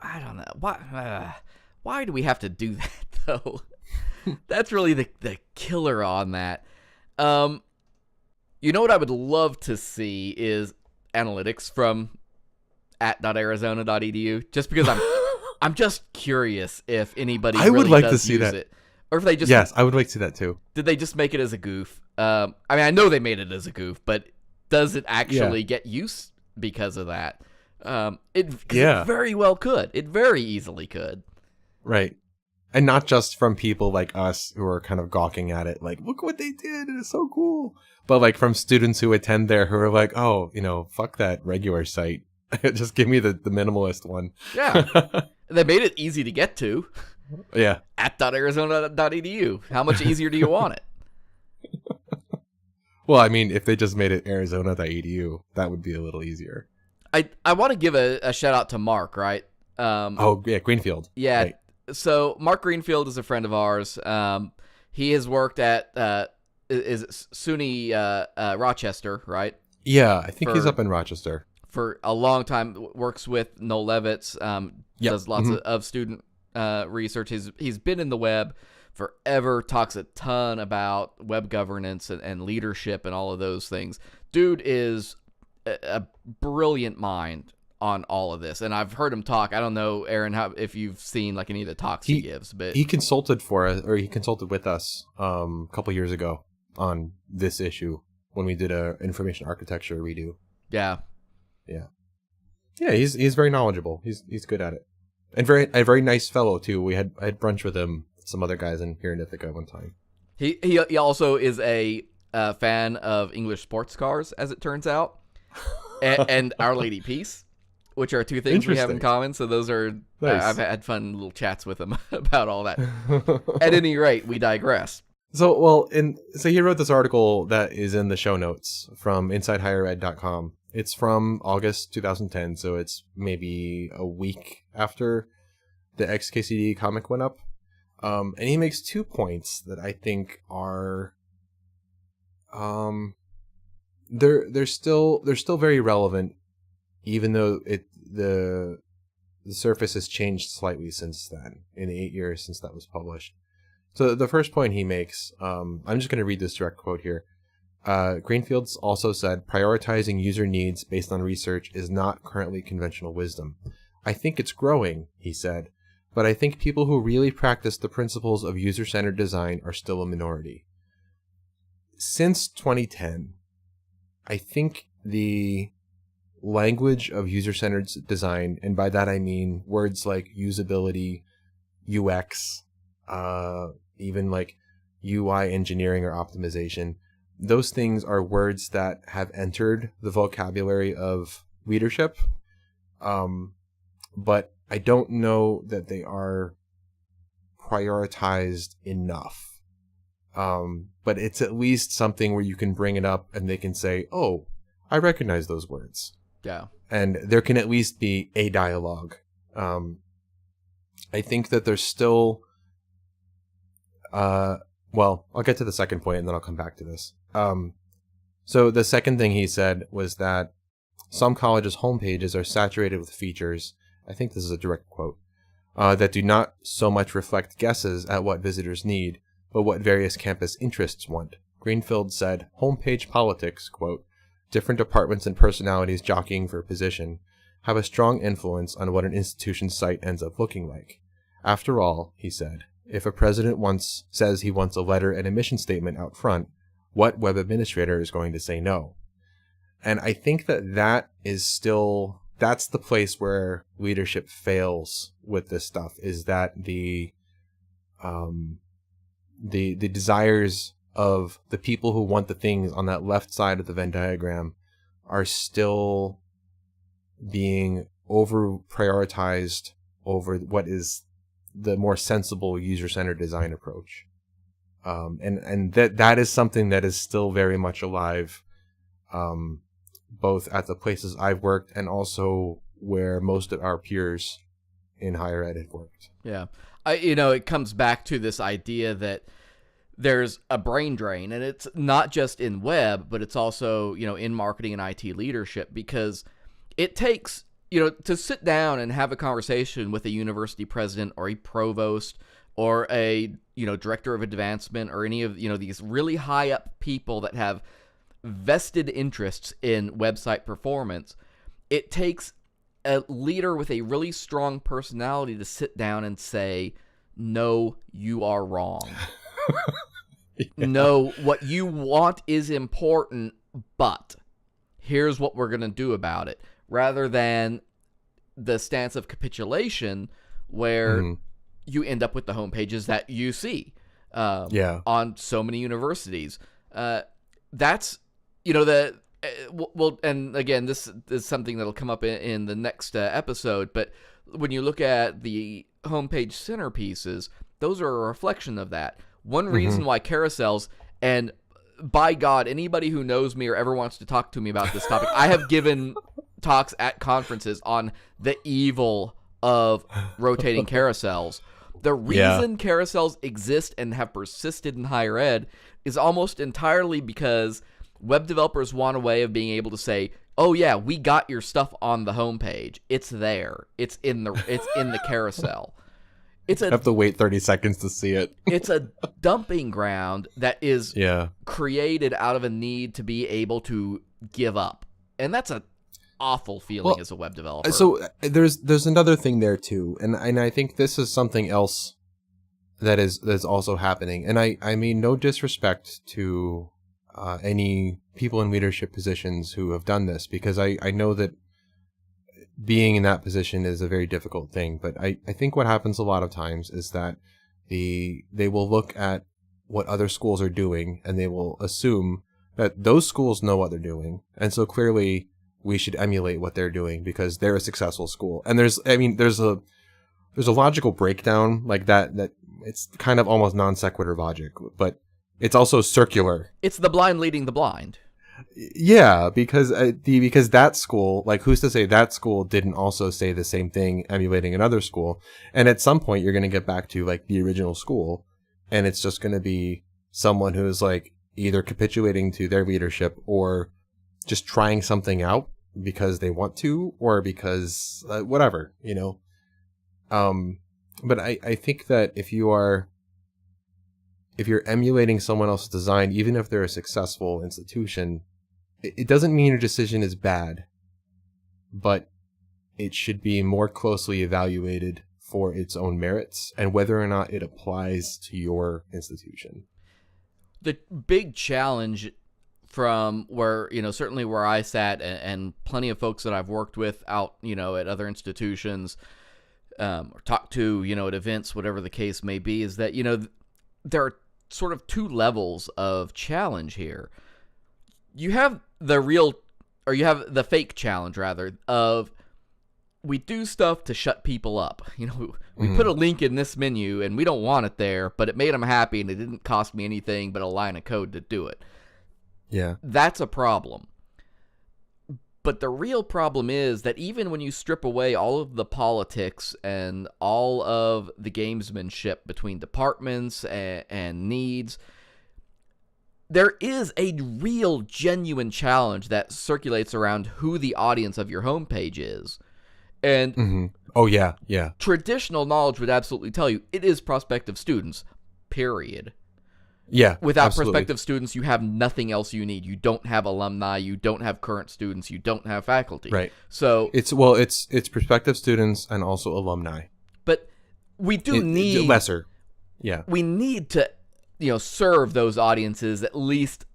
don't know. Why do we have to do that, though? That's really the killer on that. You know what I would love to see is analytics from @.arizona.edu, just because I'm just curious if anybody I would really like does to see use that. it. Or if they just... Yes, I would like to see that too. Did they just make it as a goof? I mean, I know they made it as a goof, but does it actually get use because of that? It very well could. It very easily could. Right. And not just from people like us who are kind of gawking at it, like, look what they did, it's so cool. But like from students who attend there who are like, oh, fuck that regular site. Just give me the minimalist one. Yeah. They made it easy to get to. Yeah. @.arizona.edu. How much easier do you want it? Well, I mean, if they just made it arizona.edu, that would be a little easier. I want to give a shout out to Mark, right? Greenfield. Yeah. Right. So Mark Greenfield is a friend of ours. He has worked at is it SUNY Rochester, right? Yeah, I think he's up in Rochester for a long time. Works with Noel Levitz. Does lots of student research. He's been in the web forever. Talks a ton about web governance and leadership and all of those things. Dude is a brilliant mind on all of this, and I've heard him talk. I don't know, Aaron, if you've seen like any of the talks he gives, but he consulted he consulted with us a couple years ago on this issue when we did a information architecture redo. Yeah. He's very knowledgeable. He's good at it, and a very nice fellow too. I had brunch with him, some other guys here in Ithaca one time. He also is a fan of English sports cars, as it turns out, and Our Lady Peace, which are two things we have in common. So those are nice. I've had fun little chats with him about all that. At any rate, we digress. So he wrote this article that is in the show notes from InsideHigherEd.com. It's from August 2010, so it's maybe a week after the XKCD comic went up. And he makes 2 points that I think are they're still very relevant, even though the surface has changed slightly since then, in the 8 years since that was published. So the first point he makes, I'm just going to read this direct quote here. Greenfields also said, prioritizing user needs based on research is not currently conventional wisdom. I think it's growing, he said, but I think people who really practice the principles of user-centered design are still a minority. Since 2010, I think the language of user-centered design, and by that I mean words like usability, UX, even like UI engineering or optimization, those things are words that have entered the vocabulary of leadership, but I don't know that they are prioritized enough. But it's at least something where you can bring it up and they can say, oh, I recognize those words. Yeah. And there can at least be a dialogue. I think that there's still... well, I'll get to the second point and then I'll come back to this. So the second thing he said was that some colleges' homepages are saturated with features, I think this is a direct quote, that do not so much reflect guesses at what visitors need, but what various campus interests want. Greenfield said, homepage politics, quote, different departments and personalities jockeying for position, have a strong influence on what an institution's site ends up looking like. After all, he said, if a president says he wants a letter and a mission statement out front, what web administrator is going to say no? And I think that is still, that's the place where leadership fails with this stuff, is that the desires of the people who want the things on that left side of the Venn diagram are still being over prioritized over what is the more sensible user-centered design approach. And that is something that is still very much alive, both at the places I've worked and also where most of our peers in higher ed have worked. Yeah. It comes back to this idea that there's a brain drain, and it's not just in web, but it's also, in marketing and IT leadership, because it takes, to sit down and have a conversation with a university president or a provost or a, director of advancement or any of, these really high up people that have vested interests in website performance. It takes a leader with a really strong personality to sit down and say, no, you are wrong. Yeah. No, what you want is important, but here's what we're going to do about it. Rather than the stance of capitulation where you end up with the homepages that you see on so many universities. That's, well, and again, this is something that'll come up in the next episode, but when you look at the homepage centerpieces, those are a reflection of that. One reason why carousels, and by God, anybody who knows me or ever wants to talk to me about this topic, I have given talks at conferences on the evil of rotating carousels. The reason carousels exist and have persisted in higher ed is almost entirely because web developers want a way of being able to say, oh yeah, we got your stuff on the homepage. It's there. It's in the carousel. You have to wait 30 seconds to see it. It's a dumping ground that is created out of a need to be able to give up. And that's an awful feeling as a web developer. So there's another thing there too. And I think this is something else that's also happening. And I mean no disrespect to any people in leadership positions who have done this, because I know that being in that position is a very difficult thing. But I think what happens a lot of times is that they will look at what other schools are doing and they will assume that those schools know what they're doing. And so clearly we should emulate what they're doing because they're a successful school. And there's a logical breakdown like that it's kind of almost non sequitur logic, but it's also circular. It's the blind leading the blind. Yeah, because that school, like, who's to say that school didn't also say the same thing emulating another school? And at some point you're going to get back to like the original school, and it's just going to be someone who is like either capitulating to their leadership or just trying something out because they want to, or because whatever, but I think that if you're emulating someone else's design, even if they're a successful institution, it doesn't mean your decision is bad, but it should be more closely evaluated for its own merits and whether or not it applies to your institution. The big challenge from where, certainly where I sat and plenty of folks that I've worked with out, at other institutions, or talked to, at events, whatever the case may be, is that, there are sort of two levels of challenge here. You have the fake challenge, rather, of we do stuff to shut people up. We put a link in this menu and we don't want it there, but it made them happy and it didn't cost me anything but a line of code to do it. Yeah. That's a problem. But the real problem is that even when you strip away all of the politics and all of the gamesmanship between departments and needs, there is a real, genuine challenge that circulates around who the audience of your homepage is. And oh, yeah. Traditional knowledge would absolutely tell you it is prospective students, period. Yeah, Without absolutely. prospective students, you have nothing else you need. You don't have alumni. You don't have current students. You don't have faculty. Right. So It's prospective students and also alumni. but we do need lesser. Yeah. We need to, serve those audiences at least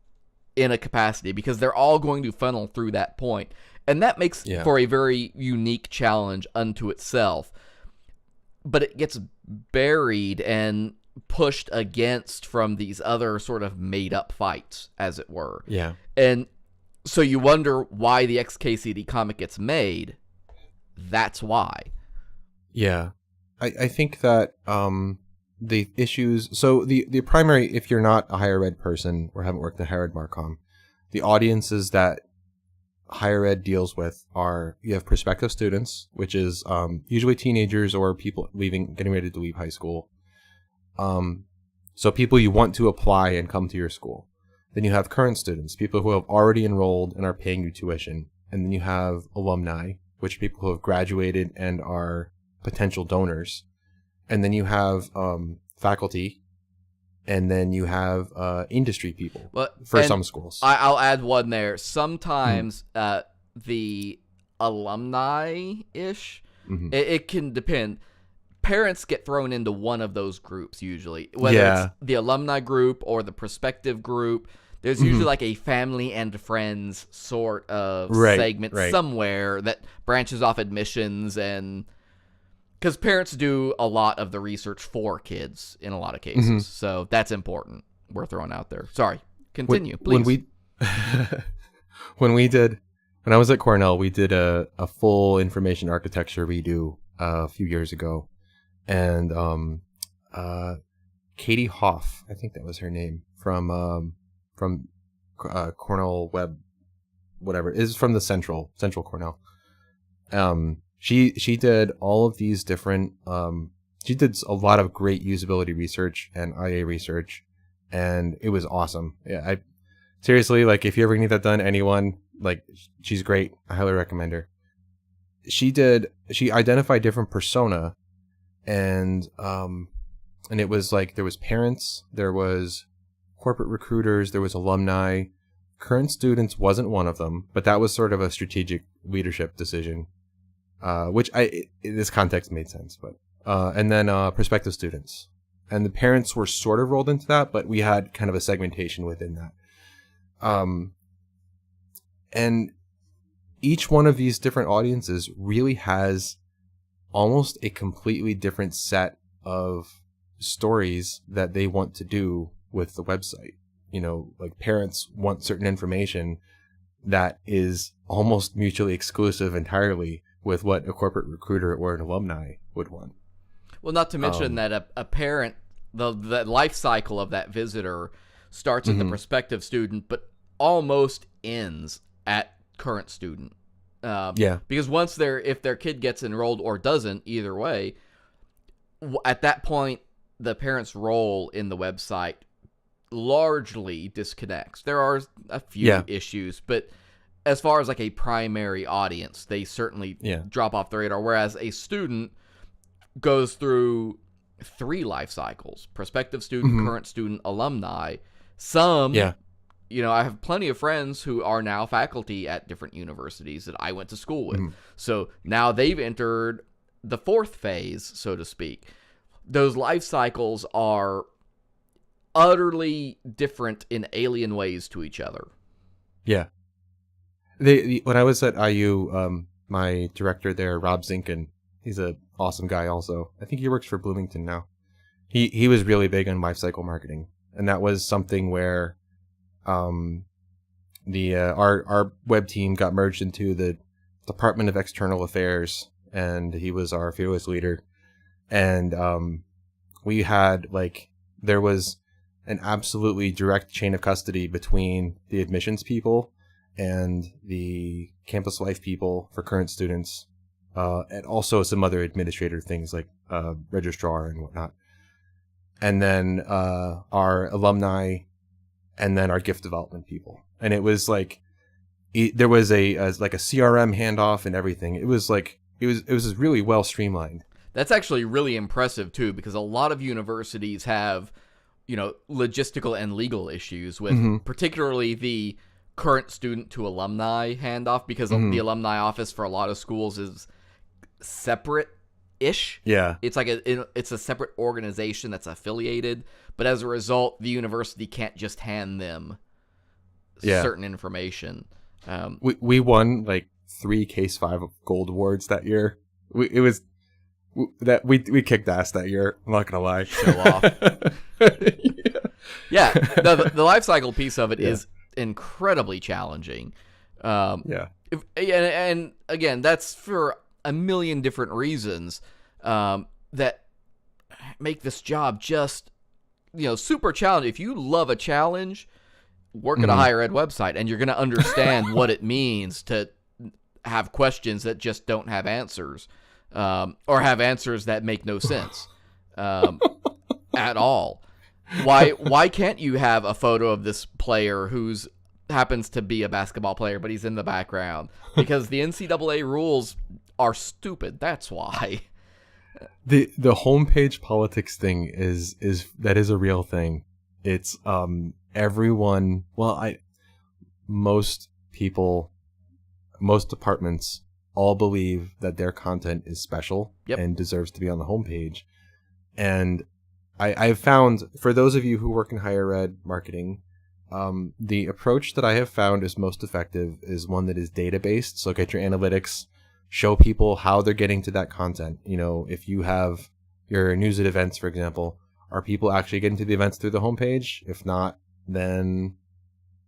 in a capacity, because they're all going to funnel through that point. And that makes for a very unique challenge unto itself. But it gets buried and pushed against from these other sort of made-up fights, as it were. Yeah. And so you wonder why the XKCD comic gets made. That's why. Yeah. I think that the issues, so the primary, if you're not a higher ed person or haven't worked at higher ed Marcom, the audiences that higher ed deals with are, you have prospective students, which is usually teenagers or people getting ready to leave high school. So people you want to apply and come to your school. Then you have current students, people who have already enrolled and are paying you tuition. And then you have alumni, which are people who have graduated and are potential donors. And then you have faculty, and then you have industry people for some schools. I'll add one there. Sometimes the alumni-ish, it can depend. Parents get thrown into one of those groups usually, whether it's the alumni group or the prospective group. There's usually like a family and friends sort of segment somewhere that branches off admissions, and because parents do a lot of the research for kids in a lot of cases. So that's important. We're throwing out there. Sorry. Continue, please. When I was at Cornell, we did a full information architecture redo a few years ago. And Katie Hoff, I think that was her name, from Cornell Web, whatever, is from the Central Cornell. She did all of these different. She did a lot of great usability research and IA research, and it was awesome. Yeah, I seriously, like, if you ever need that done, anyone, like, she's great. I highly recommend her. She identified different persona. And it was like, there was parents, there was corporate recruiters, there was alumni. Current students wasn't one of them, but that was sort of a strategic leadership decision, which in this context made sense. But and then prospective students, and the parents were sort of rolled into that, but we had kind of a segmentation within that. And each one of these different audiences really has almost a completely different set of stories that they want to do with the website. Like, parents want certain information that is almost mutually exclusive entirely with what a corporate recruiter or an alumni would want. Well, not to mention that a parent, the life cycle of that visitor starts at the prospective student, but almost ends at current student. Because once if their kid gets enrolled or doesn't, either way, at that point, the parent's role in the website largely disconnects. There are a few issues, but as far as like a primary audience, they certainly drop off the radar. Whereas a student goes through 3 life cycles: prospective student, current student, alumni. Some I have plenty of friends who are now faculty at different universities that I went to school with. So now they've entered the 4th phase, so to speak. Those life cycles are utterly different in alien ways to each other. Yeah. When I was at IU, my director there, Rob Zinkin, he's an awesome guy also. I think he works for Bloomington now. He was really big on life cycle marketing. And that was something where our web team got merged into the Department of External Affairs, and he was our fearless leader. And we had, there was an absolutely direct chain of custody between the admissions people and the campus life people for current students, and also some other administrator things like registrar and whatnot. And then our alumni, and then our gift development people. And it was there was a CRM handoff and everything. It was really well streamlined. That's actually really impressive too, because a lot of universities have logistical and legal issues with particularly the current student to alumni handoff, because the alumni office for a lot of schools is separate-ish. Yeah. It's like it's a separate organization that's affiliated, but as a result, the university can't just hand them certain information. We won like 3 Case 5 Gold Awards that year. We kicked ass that year. I'm not gonna lie. Show off. Yeah. The life cycle piece of it is incredibly challenging. And again, that's for a million different reasons that make this job just super challenging. If you love a challenge, work at a higher ed website, and you're going to understand what it means to have questions that just don't have answers, or have answers that make no sense at all. Why can't you have a photo of this player who's happens to be a basketball player, but he's in the background? Because the NCAA rules are stupid. That's why. The homepage politics thing is a real thing. It's everyone. Well, most people, most departments all believe that their content is special and deserves to be on the homepage. And I've found, for those of you who work in higher ed marketing, the approach that I have found is most effective is one that is data-based. So look at your analytics, show people how they're getting to that content. If you have your news at events, for example, are people actually getting to the events through the homepage? If not, then,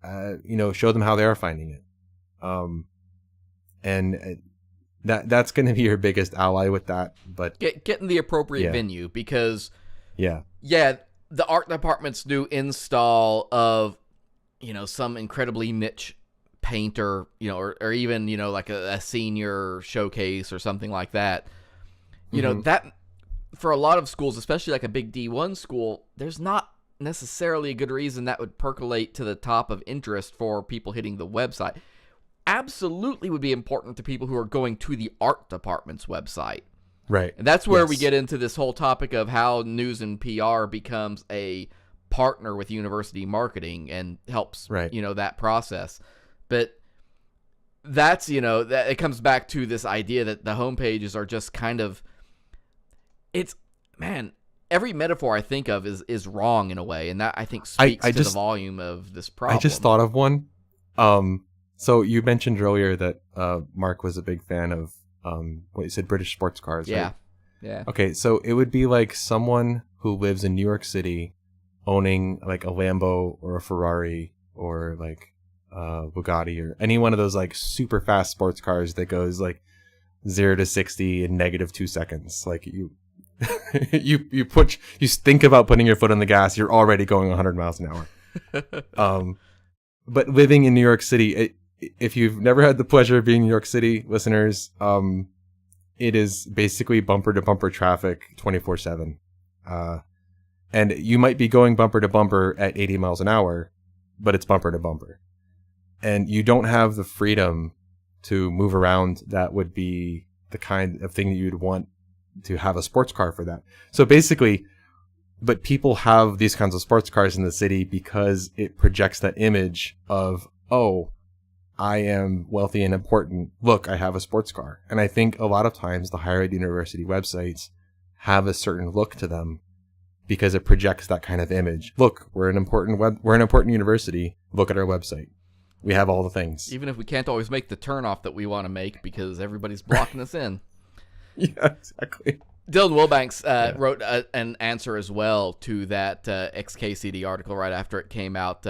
show them how they are finding it. And that's going to be your biggest ally with that. But get in the appropriate venue, because the art department's do install of some incredibly niche painter, or even like a senior showcase or something like that. That for a lot of schools, especially like a big D1 school, there's not necessarily a good reason that would percolate to the top of interest for people hitting the website. Absolutely would be important to people who are going to the art department's website. Right. And that's where we get into this whole topic of how news and PR becomes a partner with university marketing and helps, that process. But that's, that it comes back to this idea that the homepages are just kind of, every metaphor I think of is wrong in a way. And that, I think, speaks to the volume of this problem. I just thought of one. So you mentioned earlier that Mark was a big fan of what you said, British sports cars, right? Yeah. Okay, so it would be like someone who lives in New York City owning like a Lambo or a Ferrari or like Bugatti or any one of those like super fast sports cars that goes like 0 to 60 in -2 seconds. Like you think about putting your foot on the gas, you're already going 100 miles an hour. But living in New York City, if you've never had the pleasure of being in New York City, listeners, it is basically bumper to bumper traffic 24/7. And you might be going bumper to bumper at 80 miles an hour, but it's bumper to bumper. And you don't have the freedom to move around that would be the kind of thing that you'd want to have a sports car for that. So basically, but people have these kinds of sports cars in the city because it projects that image of, oh, I am wealthy and important. Look, I have a sports car. And I think a lot of times the higher ed university websites have a certain look to them because it projects that kind of image. Look, we're an important university. Look at our website. We have all the things. Even if we can't always make the turnoff that we want to make because everybody's blocking us in. Yeah, exactly. Dylan Wilbanks wrote an answer as well to that XKCD article right after it came out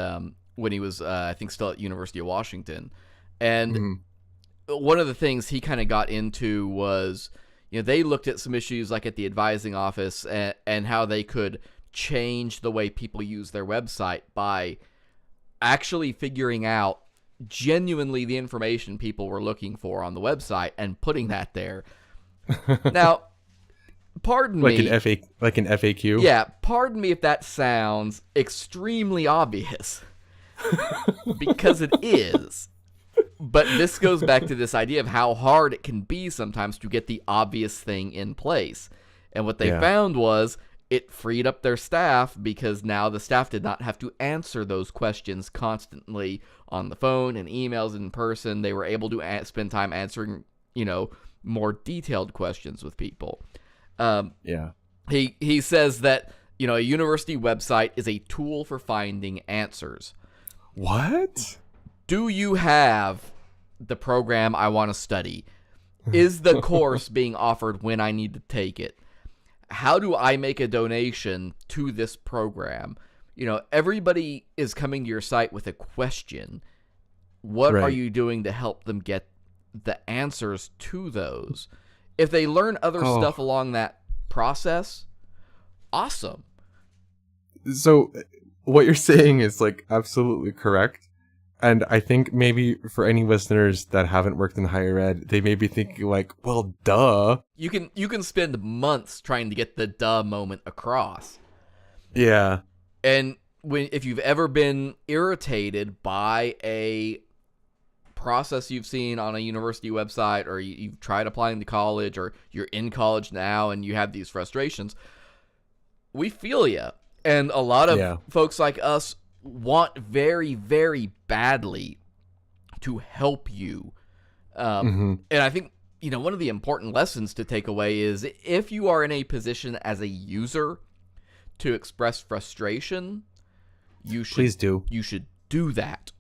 when he was, I think, still at University of Washington. And one of the things he kind of got into was, they looked at some issues like at the advising office and how they could change the way people use their website by actually figuring out genuinely the information people were looking for on the website and putting that there. Now, pardon me. Like an FAQ? Yeah, pardon me if that sounds extremely obvious. Because it is. But this goes back to this idea of how hard it can be sometimes to get the obvious thing in place. And what they found was it freed up their staff because now the staff did not have to answer those questions constantly on the phone and emails in person. They were able to spend time answering, more detailed questions with people. He says that, a university website is a tool for finding answers. What? Do you have the program I want to study? Is the course being offered when I need to take it? How do I make a donation to this program? Everybody is coming to your site with a question. What are you doing to help them get the answers to those? If they learn other stuff along that process, awesome. So what you're saying is like absolutely correct. And I think maybe for any listeners that haven't worked in higher ed, they may be thinking like, well, duh. You can spend months trying to get the duh moment across. Yeah. And if you've ever been irritated by a process you've seen on a university website, or you've tried applying to college, or you're in college now and you have these frustrations, we feel you. And a lot of folks like us want very, very badly to help you. And I think, one of the important lessons to take away is if you are in a position as a user to express frustration, you should do that.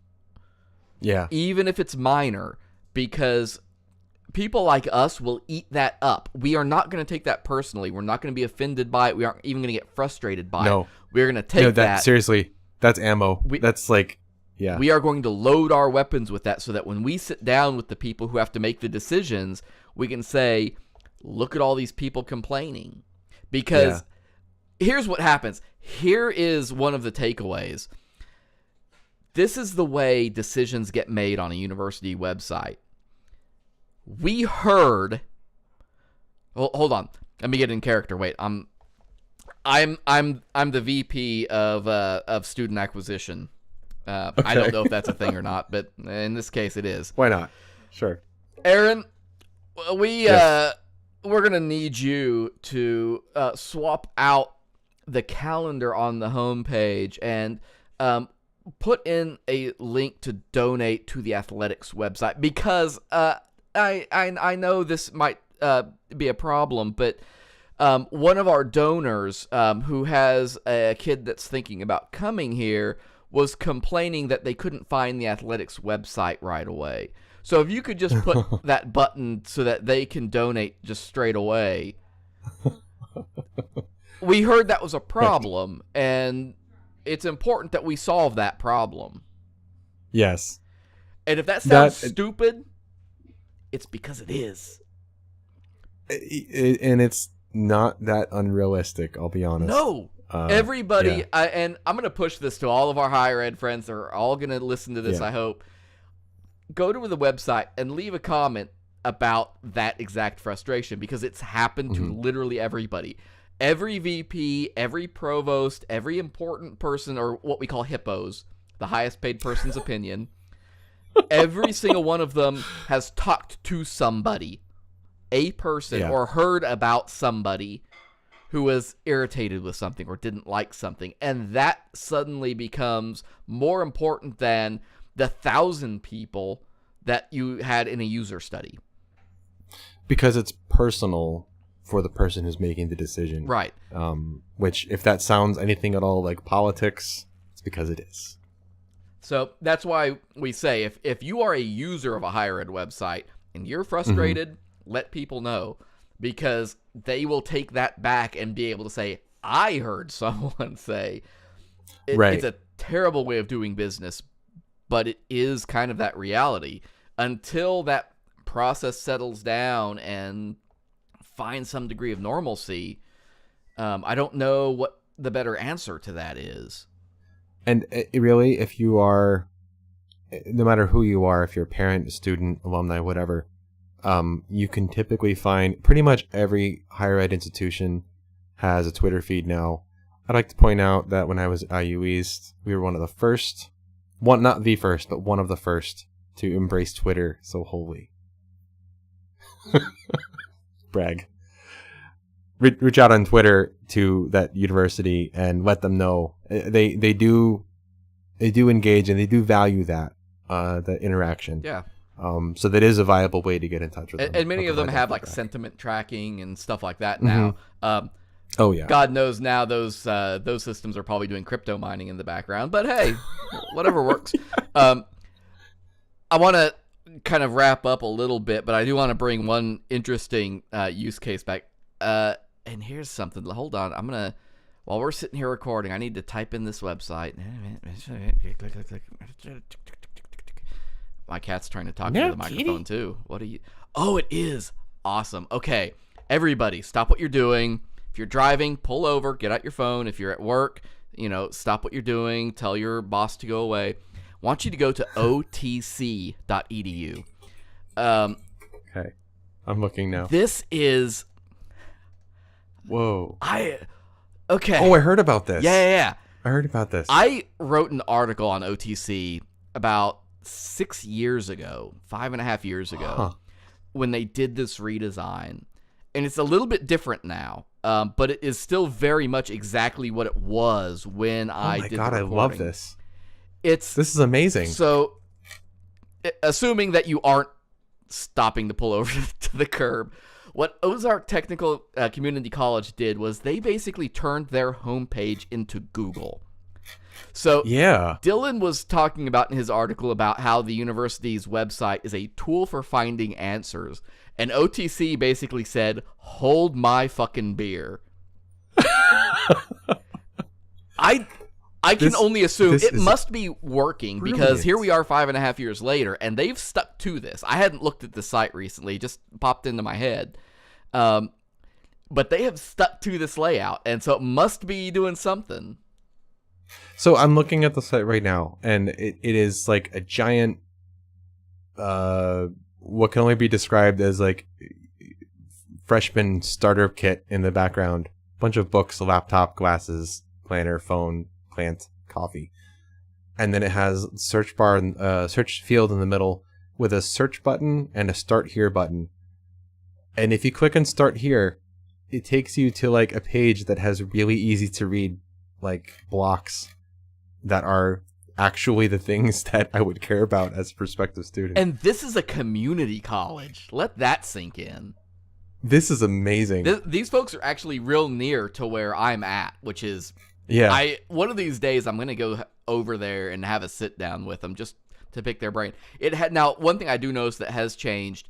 Yeah. Even if it's minor, because people like us will eat that up. We are not going to take that personally. We're not going to be offended by it. We aren't even going to get frustrated by it. We're going to take that. Seriously. That's ammo. That's like, yeah. We are going to load our weapons with that so that when we sit down with the people who have to make the decisions, we can say, look at all these people complaining. Because here's what happens. Here is one of the takeaways. This is the way decisions get made on a university website. We heard... Hold on. Let me get in character. Wait, I'm the VP of student acquisition. Okay. I don't know if that's a thing or not, but in this case, it is. Why not? Sure. Aaron, we're gonna need you to swap out the calendar on the homepage and put in a link to donate to the athletics website, because I know this might be a problem, but one of our donors who has a kid that's thinking about coming here was complaining that they couldn't find the athletics website right away. So if you could just put that button so that they can donate just straight away. We heard that was a problem, and it's important that we solve that problem. Yes. And if that sounds stupid, it's because it is. And it's not that unrealistic, I'll be honest. No. Everybody, and I'm going to push this to all of our higher ed friends. They're all going to listen to this, I hope. Go to the website and leave a comment about that exact frustration, because it's happened to literally everybody. Every VP, every provost, every important person, or what we call hippos, the highest paid person's opinion, every single one of them has talked to somebody, a person, or heard about somebody who was irritated with something or didn't like something. And that suddenly becomes more important than the 1,000 people that you had in a user study. Because it's personal for the person who's making the decision. Right. Which, if that sounds anything at all like politics, it's because it is. So that's why we say, if you are a user of a higher ed website and you're frustrated, let people know, because they will take that back and be able to say, I heard someone say. It's a terrible way of doing business, but it is kind of that reality. Until that process settles down and finds some degree of normalcy, I don't know what the better answer to that is. And really, if you are, no matter who you are, if you're a parent, a student, alumni, whatever, you can typically find pretty much every higher ed institution has a Twitter feed now. I'd like to point out that when I was at IU East, we were one of the first, not the first, but one of the first to embrace Twitter so wholly. Brag. reach out on Twitter to that university and let them know. They do engage and they do value that the interaction. Yeah. So that is a viable way to get in touch with them. And many of them have like sentiment tracking and stuff like that now. Oh yeah. God knows now those systems are probably doing crypto mining in the background. But hey, whatever works. I want to kind of wrap up a little bit, but I do want to bring one interesting use case back. And here's something. Hold on. I'm gonna, while we're sitting here recording, I need to type in this website. My cat's trying to talk to the microphone too. What are you? Oh, it is awesome. Okay, everybody, stop what you're doing. If you're driving, pull over, get out your phone. If you're at work, stop what you're doing. Tell your boss to go away. I want you to go to otc.edu. Okay, I'm looking now. This is. Whoa. Okay. Oh, I heard about this. Yeah. I heard about this. I wrote an article on OTC about 6 years ago, 5.5 years ago, when they did this redesign. And it's a little bit different now, but it is still very much exactly what it was when I did the recording. I love this. This is amazing. So, assuming that you aren't stopping to pull over to the curb, what Ozark Technical Community College did was they basically turned their homepage into Google. So yeah, Dylan was talking about in his article about how the university's website is a tool for finding answers. And OTC basically said, hold my fucking beer. I can only assume it must be working because here we are 5.5 years later, and they've stuck to this. I hadn't looked at the site recently, just popped into my head. But they have stuck to this layout, and so it must be doing something. So I'm looking at the site right now, and it is like a giant, what can only be described as like freshman starter kit in the background. Bunch of books, a laptop, glasses, planner, phone, plant, coffee. And then it has search bar, search field in the middle with a search button and a start here button. And if you click on start here, it takes you to like a page that has really easy to read like blocks that are actually the things that I would care about as a prospective student. And this is a community college. Let that sink in. This is amazing. These folks are actually real near to where I'm at, which is, one of these days I'm going to go over there and have a sit down with them just to pick their brain. Now, one thing I do notice that has changed,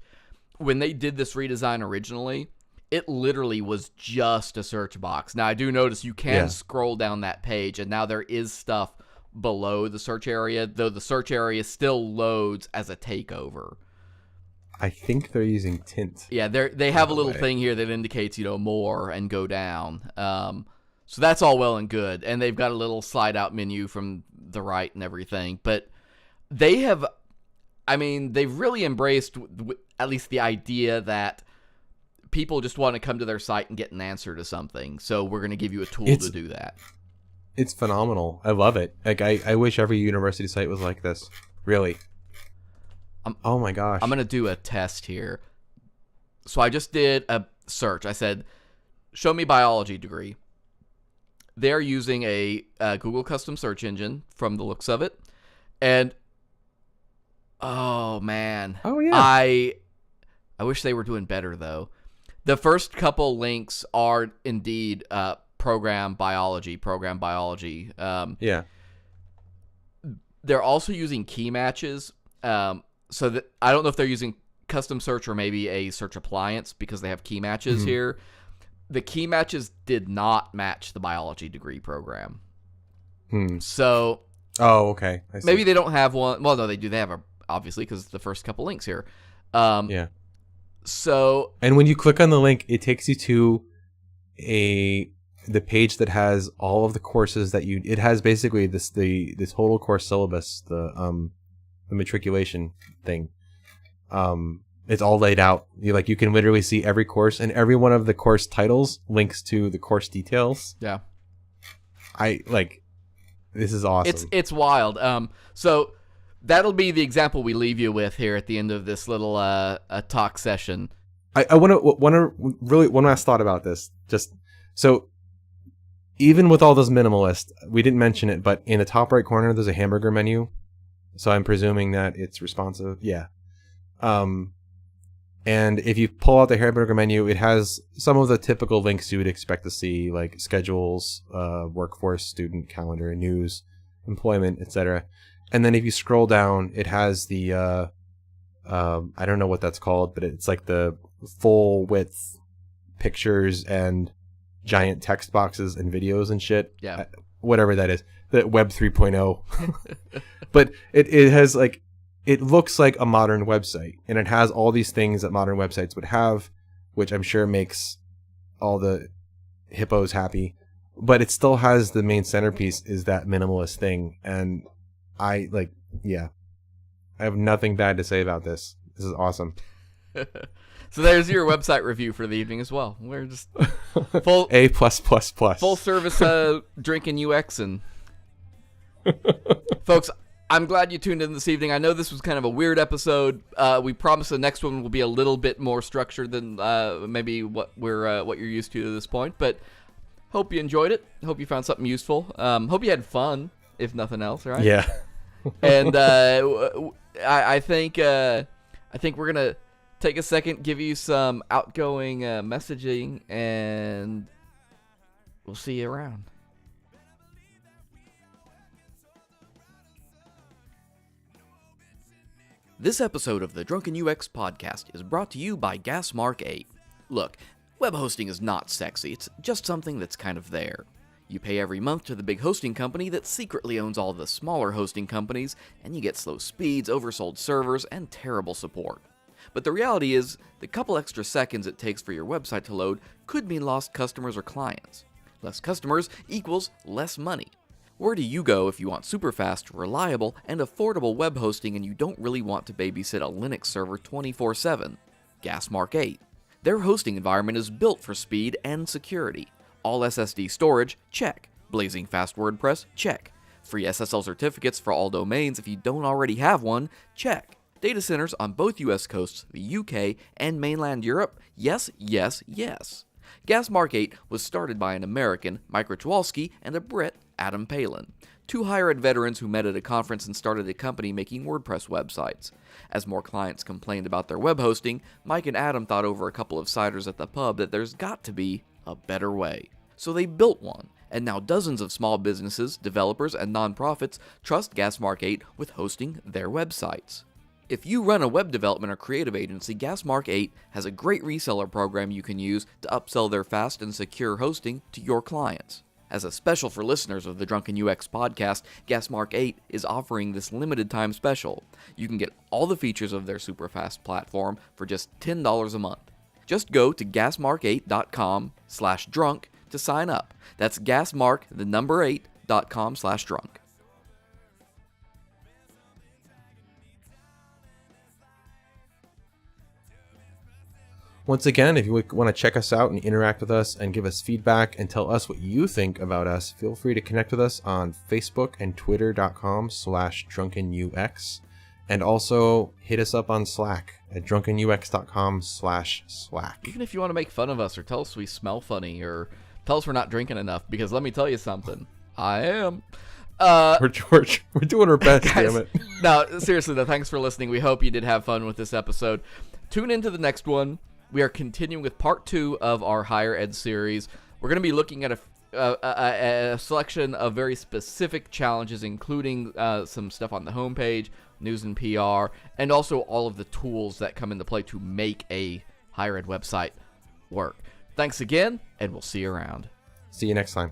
when they did this redesign originally, it literally was just a search box. Now, I do notice you can scroll down that page, and now there is stuff below the search area, though the search area still loads as a takeover. I think they're using tint. Yeah, they have a little thing here that indicates, more and go down. So that's all well and good. And they've got a little slide out menu from the right and everything. But they've really embraced at least the idea that people just want to come to their site and get an answer to something. So we're going to give you a tool to do that. It's phenomenal. I love it. Like I wish every university site was like this. Really. Oh my gosh. I'm going to do a test here. So I just did a search. I said, show me biology degree. They're using a Google custom search engine from the looks of it. And, oh man. Oh yeah. I wish they were doing better though. The first couple links are indeed program biology. Yeah. They're also using key matches. So that I don't know if they're using custom search or maybe a search appliance because they have key matches here. The key matches did not match the biology degree program. So. Oh, okay. I see. Maybe they don't have one. Well, no, they do. They have obviously because it's the first couple links here. Yeah. So. And when you click on the link, it takes you to the page that has all of the courses that it has basically the total course syllabus, the matriculation thing. It's all laid out. You can literally see every course, and every one of the course titles links to the course details. Yeah. This is awesome. It's wild. So that'll be the example we leave you with here at the end of this little talk session. I want to really one last thought about this. Just so, even with all those minimalist, we didn't mention it, but in the top right corner, there's a hamburger menu. So I'm presuming that it's responsive. Yeah. And if you pull out the hamburger menu, it has some of the typical links you would expect to see, like schedules, workforce, student calendar, news, employment, etc. And then if you scroll down, it has the, I don't know what that's called, but it's like the full width pictures and giant text boxes and videos and shit. Yeah. Whatever that is. The Web 3.0. But it has like, it looks like a modern website, and it has all these things that modern websites would have, which I'm sure makes all the hippos happy. But it still has the main centerpiece is that minimalist thing. And I have nothing bad to say about this. This is awesome. So there's your website review for the evening as well. We're just full A+++. full service drinking UX and folks. I'm glad you tuned in this evening. I know this was kind of a weird episode. We promise the next one will be a little bit more structured than maybe what you're used to this point. But hope you enjoyed it. Hope you found something useful. Hope you had fun, if nothing else. Right? Yeah. And I think we're gonna take a second, give you some outgoing messaging, and we'll see you around. This episode of the Drunken UX podcast is brought to you by GasMark 8. Look, web hosting is not sexy, it's just something that's kind of there. You pay every month to the big hosting company that secretly owns all the smaller hosting companies, and you get slow speeds, oversold servers, and terrible support. But the reality is, the couple extra seconds it takes for your website to load could mean lost customers or clients. Less customers equals less money. Where do you go if you want super fast, reliable, and affordable web hosting and you don't really want to babysit a Linux server 24/7? GasMark 8. Their hosting environment is built for speed and security. All SSD storage? Check. Blazing fast WordPress? Check. Free SSL certificates for all domains if you don't already have one? Check. Data centers on both US coasts, the UK, and mainland Europe? Yes, yes, yes. GasMark 8 was started by an American, Mike Richwalski, and a Brit, Adam Palin, two higher ed veterans who met at a conference and started a company making WordPress websites. As more clients complained about their web hosting, Mike and Adam thought over a couple of ciders at the pub that there's got to be a better way. So they built one, and now dozens of small businesses, developers, and nonprofits trust GasMark 8 with hosting their websites. If you run a web development or creative agency, GasMark 8 has a great reseller program you can use to upsell their fast and secure hosting to your clients. As a special for listeners of the Drunken UX podcast, GasMark 8 is offering this limited time special. You can get all the features of their super fast platform for just $10 a month. Just go to gasmark8.com/drunk to sign up. That's gasmark8.com/drunk. Once again, if you want to check us out and interact with us and give us feedback and tell us what you think about us, feel free to connect with us on Facebook and twitter.com/drunkenux. And also hit us up on Slack at drunkenux.com/Slack. Even if you want to make fun of us or tell us we smell funny or tell us we're not drinking enough, because let me tell you something, I am. We're doing our best, guys, damn it. No, seriously though, thanks for listening. We hope you did have fun with this episode. Tune into the next one. We are continuing with part 2 of our higher ed series. We're going to be looking at a selection of very specific challenges, including some stuff on the homepage, news and PR, and also all of the tools that come into play to make a higher ed website work. Thanks again, and we'll see you around. See you next time.